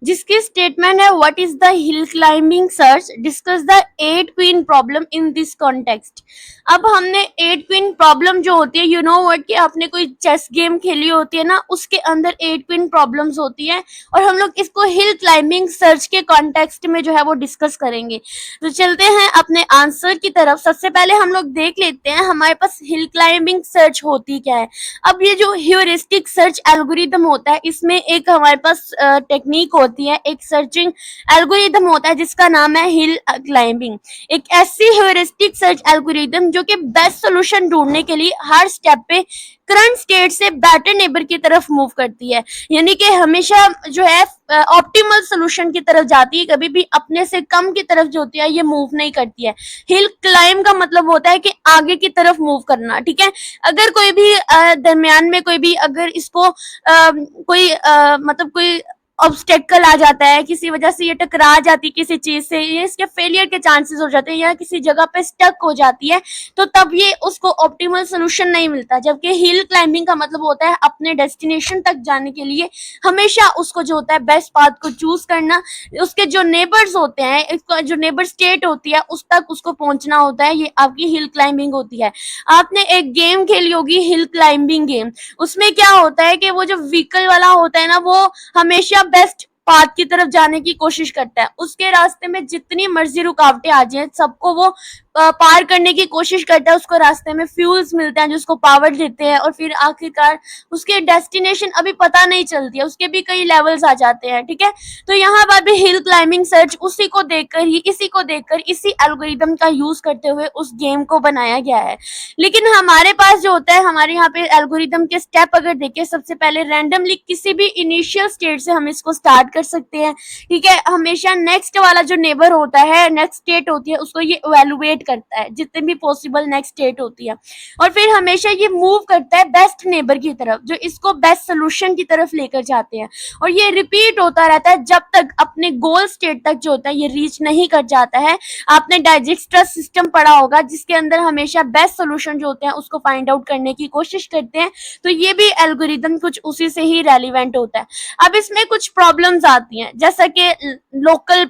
जिसकी स्टेटमेंट है what is the hill climbing search, discuss the 8 queen problem in this context. अब हमने 8 क्वीन प्रॉब्लम जो होती है, यू नो व्हाट, कि आपने कोई चेस गेम खेली होती है ना, उसके अंदर 8 क्वीन प्रॉब्लम्स होती है और हम लोग इसको हिल क्लाइंबिंग सर्च के कॉन्टेक्स्ट में जो है वो डिस्कस करेंगे। तो चलते हैं अपने आंसर की तरफ। सबसे पहले हम लोग देख लेते हैं हमारे पास हिल क्लाइंबिंग सर्च होती क्या है। अब ये जो ह्यूरिस्टिक सर्च एल्गोरिदम होता है इसमें एक हमारे पास टेक्निक होती है, एक सर्चिंग एल्गोरिदम होता है जिसका नाम है हिल क्लाइंबिंग। एक ऐसी ह्यूरिस्टिक सर्च एल्गोरिदम जो कि बेस्ट सोल्यूशन ढूंढने के लिए हर स्टेप पे करंट स्टेट से बेटर नेबर की तरफ मूव करती है, यानी कि हमेशा जो है ऑप्टिमल सोल्यूशन की तरफ जाती है, कभी भी अपने से कम की तरफ जो होती है ये मूव नहीं करती है। हिल क्लाइम का मतलब होता है कि आगे की तरफ मूव करना, ठीक है। अगर कोई भी दरमियान में कोई भी अगर इसको कोई मतलब कोई ऑब्स्टेकल आ जाता है, किसी वजह से ये टकरा जाती है किसी चीज से, ये इसके फेलियर के चांसेस हो जाते हैं या किसी जगह पे स्टक हो जाती है, तो तब ये उसको ऑप्टिमल सोल्यूशन नहीं मिलता। जबकि हिल क्लाइंबिंग का मतलब होता है अपने डेस्टिनेशन तक जाने के लिए हमेशा उसको जो होता है बेस्ट पाथ को चूज करना, उसके जो नेबर्स होते हैं, जो नेबर स्टेट होती है उस तक उसको पहुंचना होता है, ये आपकी हिल क्लाइंबिंग होती है। आपने एक गेम खेली होगी हिल क्लाइंबिंग गेम, उसमें क्या होता है कि वो जो व्हीकल वाला होता है ना वो हमेशा बेस्ट पाथ की तरफ जाने की कोशिश करता है, उसके रास्ते में जितनी मर्जी रुकावटें आ जाए सबको वो पार करने की कोशिश करता है। उसको रास्ते में फ्यूल्स मिलते हैं जो उसको पावर देते हैं और फिर आखिरकार उसके डेस्टिनेशन अभी पता नहीं चलती है, उसके भी कई लेवल्स आ जाते हैं, ठीक है। तो यहाँ पर भी हिल क्लाइंबिंग सर्च उसी को देखकर ही, इसी को देखकर, इसी एल्गोरिदम का यूज करते हुए उस गेम को बनाया गया है। लेकिन हमारे पास जो होता है, हमारे यहाँ पे एल्गोरिदम के स्टेप अगर देखें, सबसे पहले रैंडमली किसी भी इनिशियल स्टेट से हम इसको स्टार्ट कर सकते हैं, ठीक है। हमेशा नेक्स्ट वाला जो नेबर होता है, नेक्स्ट स्टेट होती है, उसको ये इवैल्यूएट करता है जितने भी पॉसिबल नेक्स्ट स्टेट होती है, और फिर हमेशा ये मूव करता है बेस्ट नेबर की तरफ जो इसको बेस्ट सोल्यूशन की तरफ लेकर जाते हैं, और ये रिपीट होता रहता है जब तक अपने गोल स्टेट तक जो होता है ये रीच नहीं कर जाता है। आपने डाइजेस्टस सिस्टम पढ़ा होगा जिसके अंदर हमेशा बेस्ट सोल्यूशन जो होते हैं उसको फाइंड आउट करने की कोशिश करते हैं, तो ये भी एल्गोरिदम कुछ उसी से ही रेलिवेंट होता है। अब इसमें कुछ प्रॉब्लम्स आती हैं जैसा कि लोकल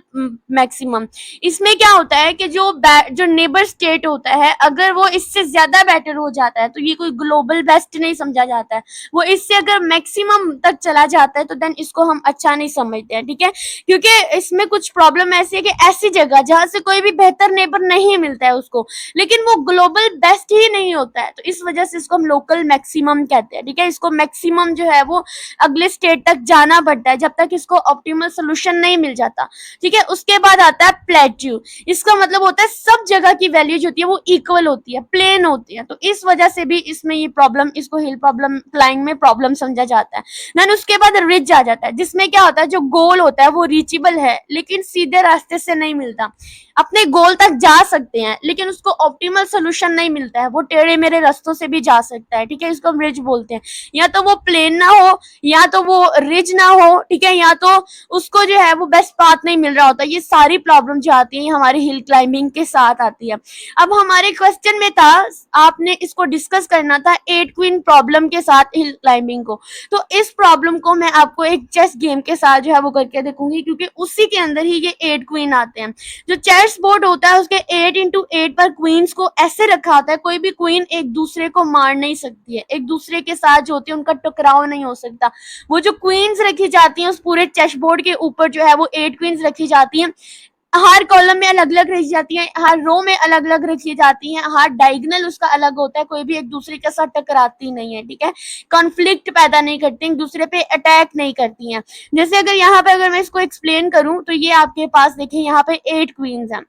मैक्सिमम। इसमें क्या होता है कि जो नेबर स्टेट होता है अगर वो इससे ज्यादा बेटर हो जाता है तो ये कोई ग्लोबल बेस्ट नहीं समझा जाता है, वो इससे अगर मैक्सिमम तक चला जाता है तो देन इसको हम अच्छा नहीं समझते हैं, ठीक है। क्योंकि इसमें कुछ प्रॉब्लम ऐसी है कि ऐसी जगह जहां से कोई भी बेहतर नेबर नहीं मिलता है उसको, लेकिन वो ग्लोबल बेस्ट ही नहीं होता है, तो इस वजह से इसको हम लोकल मैक्सिमम कहते हैं, ठीक है। इसको मैक्सिमम जो है वो अगले स्टेट तक जाना पड़ता है जब तक इसको ऑप्टिमल सोल्यूशन नहीं मिल जाता, ठीक है। उसके बाद आता है प्लेट्यू, इसका मतलब होता है सब जगह की वैल्यू जो होती है वो इक्वल होती है, प्लेन होती है, तो इस वजह से भी इसमें ये प्रॉब्लम, इसको हिल प्रॉब्लम क्लाइंब में प्रॉब्लम समझा जाता है। देन उसके बाद रिज आ जाता है जिसमें क्या होता है जो गोल होता है वो रीचेबल है लेकिन सीधे रास्ते से नहीं मिलता, अपने गोल तक जा सकते हैं लेकिन उसको ऑप्टिमल सोल्यूशन नहीं मिलता है, वो टेढ़े मेढ़े रास्तों से भी जा सकता है, ठीक है। इसको हम रिज बोलते हैं, या तो वो प्लेन ना हो या तो वो रिज ना हो, ठीक है, या तो उसको जो है वो बेस्ट पाथ नहीं मिल रहा होता। ये सारी प्रॉब्लम जो आती है हमारी हिल क्लाइंबिंग के साथ आती है। अब हमारे क्वेश्चन में था आपने इसको डिस्कस करना था 8 क्वीन प्रॉब्लम के साथ हिल क्लाइंबिंग को, तो इस प्रॉब्लम को मैं आपको एक चेस गेम के साथ जो है वो करके देखूंगी क्योंकि उसी के अंदर ही ये 8 क्वीन आते हैं। जो चेस बोर्ड होता है उसके 8x8 पर क्वींस को ऐसे रखा होता है, कोई भी क्वीन एक दूसरे को मार नहीं सकती है, एक दूसरे के साथ जो होती है उनका टकराव नहीं हो सकता। वो जो क्वींस रखी जाती हैं उस पूरे चेस बोर्ड के ऊपर जो है वो 8 क्वींस रखी जाती हैं, हर कॉलम में अलग अलग रखी जाती है, हर रो में अलग अलग रखी जाती है, हर डायगोनल उसका अलग होता है, कोई भी एक दूसरे के साथ टकराती नहीं है, ठीक है, कॉन्फ्लिक्ट पैदा नहीं करती, एक दूसरे पे अटैक नहीं करती हैं। जैसे अगर यहाँ पे अगर मैं इसको एक्सप्लेन करूं तो ये आपके पास देखें यहाँ पे 8 क्वींस हैं।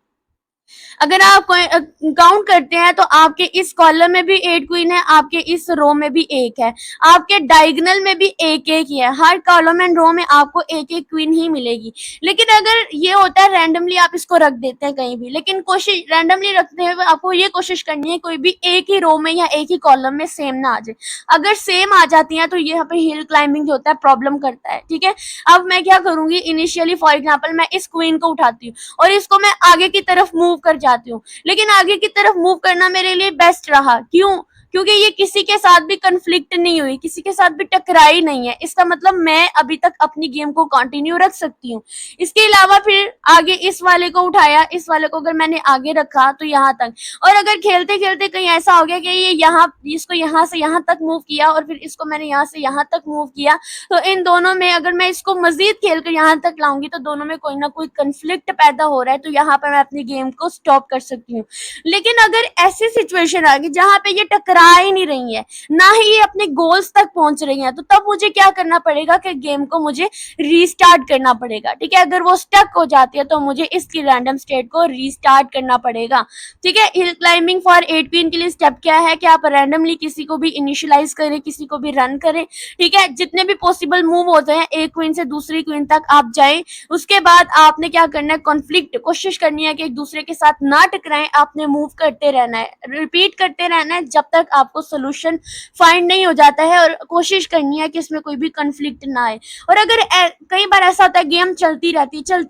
अगर आप काउंट करते हैं तो आपके इस कॉलम में भी 8 क्वीन है, आपके इस रो में भी एक है, आपके डायगोनल में भी एक एक ही है, हर कॉलम एंड रो में आपको एक एक क्वीन ही मिलेगी। लेकिन अगर ये होता है रैंडमली आप इसको रख देते हैं कहीं भी, लेकिन कोशिश रैंडमली रखते हुए आपको ये कोशिश करनी है कोई भी एक ही रो में या एक ही कॉलम में सेम ना आ जाए। अगर सेम आ जाती है तो ये यहाँ पे हिल क्लाइंबिंग जो होता है प्रॉब्लम करता है, ठीक है। अब मैं क्या करूंगी, इनिशियली फॉर एग्जाम्पल मैं इस क्वीन को उठाती हूँ और इसको मैं आगे की तरफ मूव कर जाती हूँ, लेकिन आगे की तरफ मूव करना मेरे लिए बेस्ट रहा, क्यों? क्योंकि ये किसी के साथ भी कंफ्लिक्ट नहीं हुई, किसी के साथ भी टकराई नहीं है, इसका मतलब मैं अभी तक अपनी गेम को कंटिन्यू रख सकती हूँ। इसके अलावा फिर आगे इस वाले को उठाया, इस वाले को अगर मैंने आगे रखा तो यहाँ तक, और अगर खेलते खेलते कहीं ऐसा हो गया कि ये यहाँ इसको यहाँ से यहाँ तक मूव किया और फिर इसको मैंने यहाँ से यहाँ तक मूव किया, तो इन दोनों में अगर मैं इसको मजीद खेल कर यहाँ तक लाऊंगी तो दोनों में कोई ना कोई कंफ्लिक्ट पैदा हो रहा है, तो यहाँ पर मैं अपनी गेम को स्टॉप कर सकती हूँ। लेकिन अगर ऐसी सिचुएशन आ गई जहां पे ये टकरा ही नहीं रही है, ना ही ये अपने गोल्स तक पहुंच रही है, तो तब मुझे क्या करना पड़ेगा कि गेम को मुझे रीस्टार्ट करना पड़ेगा, ठीक है। अगर वो स्टक हो जाती है तो मुझे इसकी रैंडम स्टेट को रीस्टार्ट करना पड़ेगा, ठीक है। हिल क्लाइंबिंग फॉर 8 क्वीन के लिए स्टेप क्या है कि आप रैंडमली किसी को भी इनिशियलाइज करें, किसी को भी रन करें, ठीक है। जितने भी पॉसिबल मूव होते हैं एक क्वीन से दूसरी क्वीन तक आप जाएं, उसके बाद आपने क्या करना है, कॉन्फ्लिक्ट कोशिश करनी है कि एक दूसरे के साथ ना टकराएं, आपने मूव करते रहना है, रिपीट करते रहना है जब तक आपको सोल्यूशन फाइंड नहीं हो जाता है, और कोशिश करनी है कि इसमें कोई भी कॉन्फ्लिक्ट ना आए। और अगर कई बार ऐसा होता है गेम चलती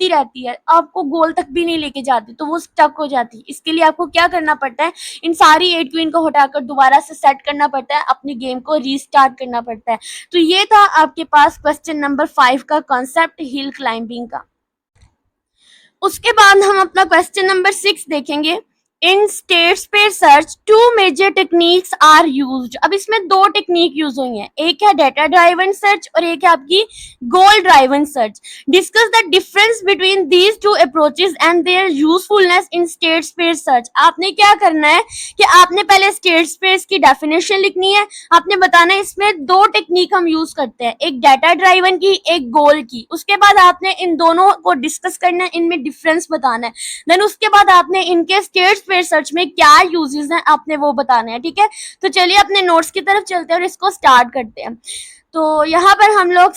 रहती है, आपको गोल तक भी नहीं लेके जाती, तो वो स्टक हो जाती है। इसके लिए आपको क्या करना पड़ता है, इन सारी 8 क्वीन को हटाकर दोबारा से सेट करना पड़ता है, अपनी गेम को रीस्टार्ट करना पड़ता है। तो ये था आपके पास क्वेश्चन नंबर 5 का कॉन्सेप्ट हिल क्लाइंबिंग का। उसके बाद हम अपना क्वेश्चन नंबर 6 देखेंगे। In state space search 2 major techniques are used. अब इसमें 2 टेक्निक यूज हुई हैं, एक है डेटा ड्राइवन सर्च और एक है आपकी goal driven search. Discuss the difference between these 2 approaches and their usefulness in state space search. आपने क्या करना है कि आपने पहले स्टेट स्पेस की डेफिनेशन लिखनी है, आपने बताना है इसमें 2 टेक्निक हम यूज करते हैं, एक डेटा ड्राइवन की, एक गोल की। उसके बाद आपने इन दोनों को डिस्कस करना है, इनमें डिफरेंस बताना है। देन उसके बाद आपने इनके स्टेट सर्च में क्या यूजेस हैं आपने वो बताने हैं, ठीक है। तो चलिए अपने नोट्स की तरफ चलते हैं और इसको स्टार्ट करते हैं। तो यहाँ पर हम लोग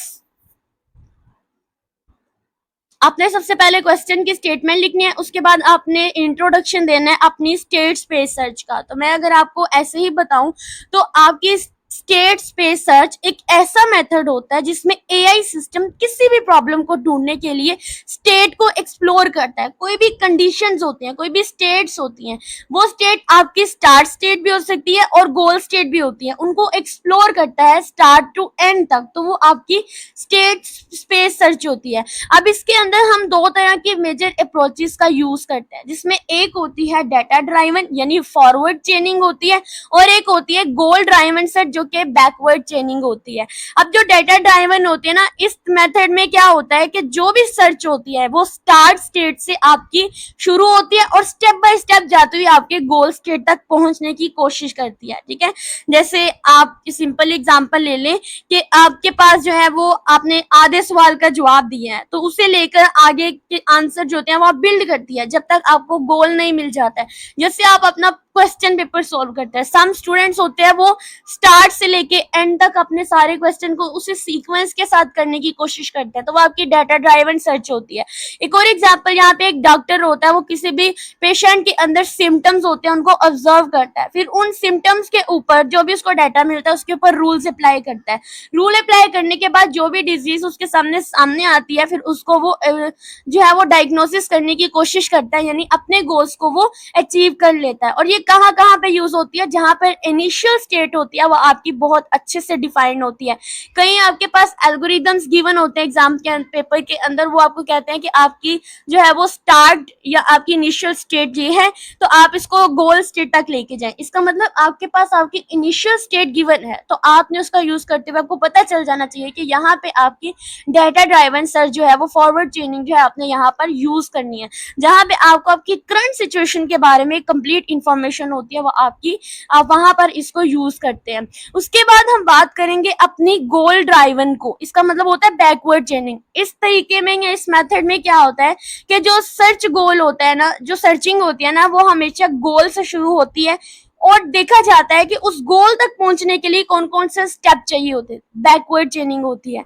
आपने सबसे पहले क्वेश्चन की स्टेटमेंट लिखनी है, उसके बाद आपने इंट्रोडक्शन देना है अपनी स्टेट स्पेस सर्च का। तो मैं अगर आपको ऐसे ही बताऊं तो आपकी स्टेट स्पेस सर्च एक ऐसा मेथड होता है जिसमें एआई सिस्टम किसी भी प्रॉब्लम को ढूंढने के लिए स्टेट को एक्सप्लोर करता है। कोई भी कंडीशंस होती हैं, कोई भी स्टेट्स होती हैं, वो स्टेट आपकी स्टार्ट स्टेट भी हो सकती है और गोल स्टेट भी होती है, उनको एक्सप्लोर करता है स्टार्ट टू एंड तक, तो वो आपकी स्टेट स्पेस सर्च होती है। अब इसके अंदर हम 2 तरह के मेजर अप्रोचेस का यूज करते हैं, जिसमें एक होती है डेटा ड्राइवन यानी फॉरवर्ड चेनिंग होती है, और एक होती है गोल ड्राइवन सर्च जो कि बैकवर्ड चेनिंग होती है। अब जो डेटा ड्राइवन होती है ना, इस मेथड में क्या होता है कि जो भी सर्च होती है वो स्टार्ट स्टेट से आपकी शुरू होती है और स्टेप बाय स्टेप जाते हुए आपके गोल स्टेट तक पहुंचने की कोशिश करती है, ठीक है। जैसे आप सिंपल एग्जांपल ले लें कि आपके पास जो है वो आपने आधे सवाल का जवाब दिया है, तो उसे लेकर आगे के आंसर जो होते हैं वो आप बिल्ड करती है जब तक आपको गोल नहीं मिल जाता है। जैसे आप अपना क्वेश्चन पेपर सॉल्व करते हैं, सम स्टूडेंट्स होते हैं वो स्टार्ट से लेके एंड तक अपने सारे क्वेश्चन को उसी सीक्वेंस के साथ करने की कोशिश करते हैं, तो वो आपकी डेटा ड्राइवन सर्च होती है। एक और एग्जांपल, यहाँ पे एक डॉक्टर होता है, वो किसी भी पेशेंट के अंदर सिम्टम्स होते हैं उनको ऑब्जर्व करता है, फिर उन सिम्टम्स के ऊपर जो भी उसको डाटा मिलता है उसके ऊपर रूल्स अप्लाई करता है। रूल अप्लाई करने के बाद जो भी डिजीज उसके सामने आती है, फिर उसको वो जो है वो डायग्नोसिस करने की कोशिश करता है, यानी अपने गोल्स को वो अचीव कर लेता है। और ये कहाँ कहाँ पे यूज होती है, जहां पर इनिशियल स्टेट होती है वो आपकी बहुत अच्छे से डिफाइंड होती है। कहीं आपके पास एल्गोरिदम्स गिवन होते हैं एग्जाम के पेपर के अंदर, वो आपको कहते हैं कि आपकी जो है वो स्टार्ट या आपकी इनिशियल स्टेट ये है, तो आप इसको गोल स्टेट तक लेके जाएं। इसका मतलब आपके पास आपकी इनिशियल स्टेट गिवन है, तो आपने उसका यूज करते हुए आपको पता चल जाना चाहिए कि यहाँ पे आपकी डेटा ड्राइवन सर्च जो है वो फॉरवर्ड चेनिंग जो है आपने यहाँ पर यूज करनी है, जहाँ पे आपको आपकी करंट सिचुएशन के बारे में कंप्लीट इंफॉर्मेशन होती है, वो आपकी आप वहां पर इसको यूज करते हैं। उसके बाद हम बात करेंगे अपनी गोल ड्राइवन को, इसका मतलब होता है बैकवर्ड चेनिंग। इस तरीके में या इस मेथड में क्या होता है कि जो सर्च गोल होता है ना, जो सर्चिंग होती है ना, वो हमेशा गोल से शुरू होती है और देखा जाता है कि उस गोल तक पहुंचने के लिए कौन कौन से स्टेप चाहिए होते हैं, बैकवर्ड चेनिंग होती है।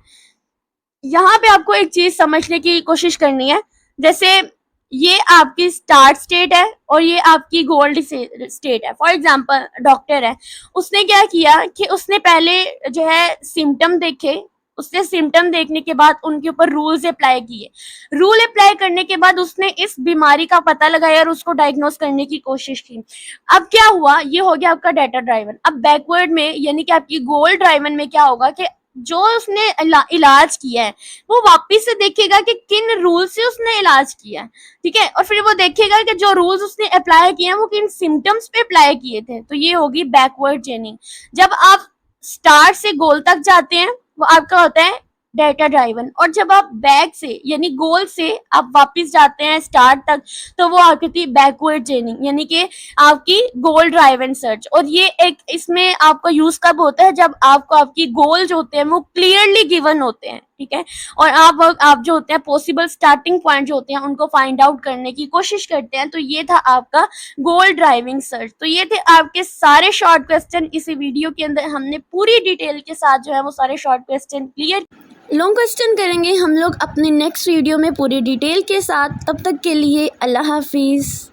यहाँ पे आपको एक चीज समझने की कोशिश करनी है, जैसे ये आपकी स्टार्ट स्टेट है और ये आपकी गोल्ड स्टेट है। फॉर एग्जांपल डॉक्टर है, उसने क्या किया कि उसने पहले जो है सिम्टम देखे, उसने सिम्टम देखने के बाद उनके ऊपर रूल्स अप्लाई किए, रूल अप्लाई करने के बाद उसने इस बीमारी का पता लगाया और उसको डायग्नोस करने की कोशिश की। अब क्या हुआ, ये हो गया आपका डेटा ड्राइवन। अब बैकवर्ड में यानी कि आपकी गोल ड्राइवन में क्या होगा कि जो उसने इलाज किया है वो वापिस से देखेगा कि किन रूल से उसने इलाज किया है, ठीक है, और फिर वो देखेगा कि जो रूल्स उसने अप्लाई किए हैं वो किन सिम्टम्स पे अप्लाई किए थे। तो ये होगी बैकवर्ड चेनिंग। जब आप स्टार्ट से गोल तक जाते हैं वो आपका होता है डेटा ड्राइवन, और जब आप बैक से यानी गोल से आप वापस जाते हैं स्टार्ट तक, तो वो आती है बैकवर्ड चेनिंग, यानी कि आपकी गोल ड्राइवन सर्च। और ये एक इसमें आपका यूज कब होता है, जब आपको आपकी गोल्स होते हैं वो क्लियरली गिवन होते हैं, ठीक है, और आप जो होते हैं पॉसिबल स्टार्टिंग पॉइंट जो होते हैं उनको फाइंड आउट करने की कोशिश करते हैं। तो ये था आपका गोल ड्राइविंग सर्च। तो ये थे आपके सारे शॉर्ट क्वेश्चन। इस वीडियो के अंदर हमने पूरी डिटेल के साथ जो है वो सारे short question clear. Long question करेंगे हम लोग अपने नेक्स्ट वीडियो में पूरी डिटेल के साथ। तब तक के लिए अल्लाह हाफिज़।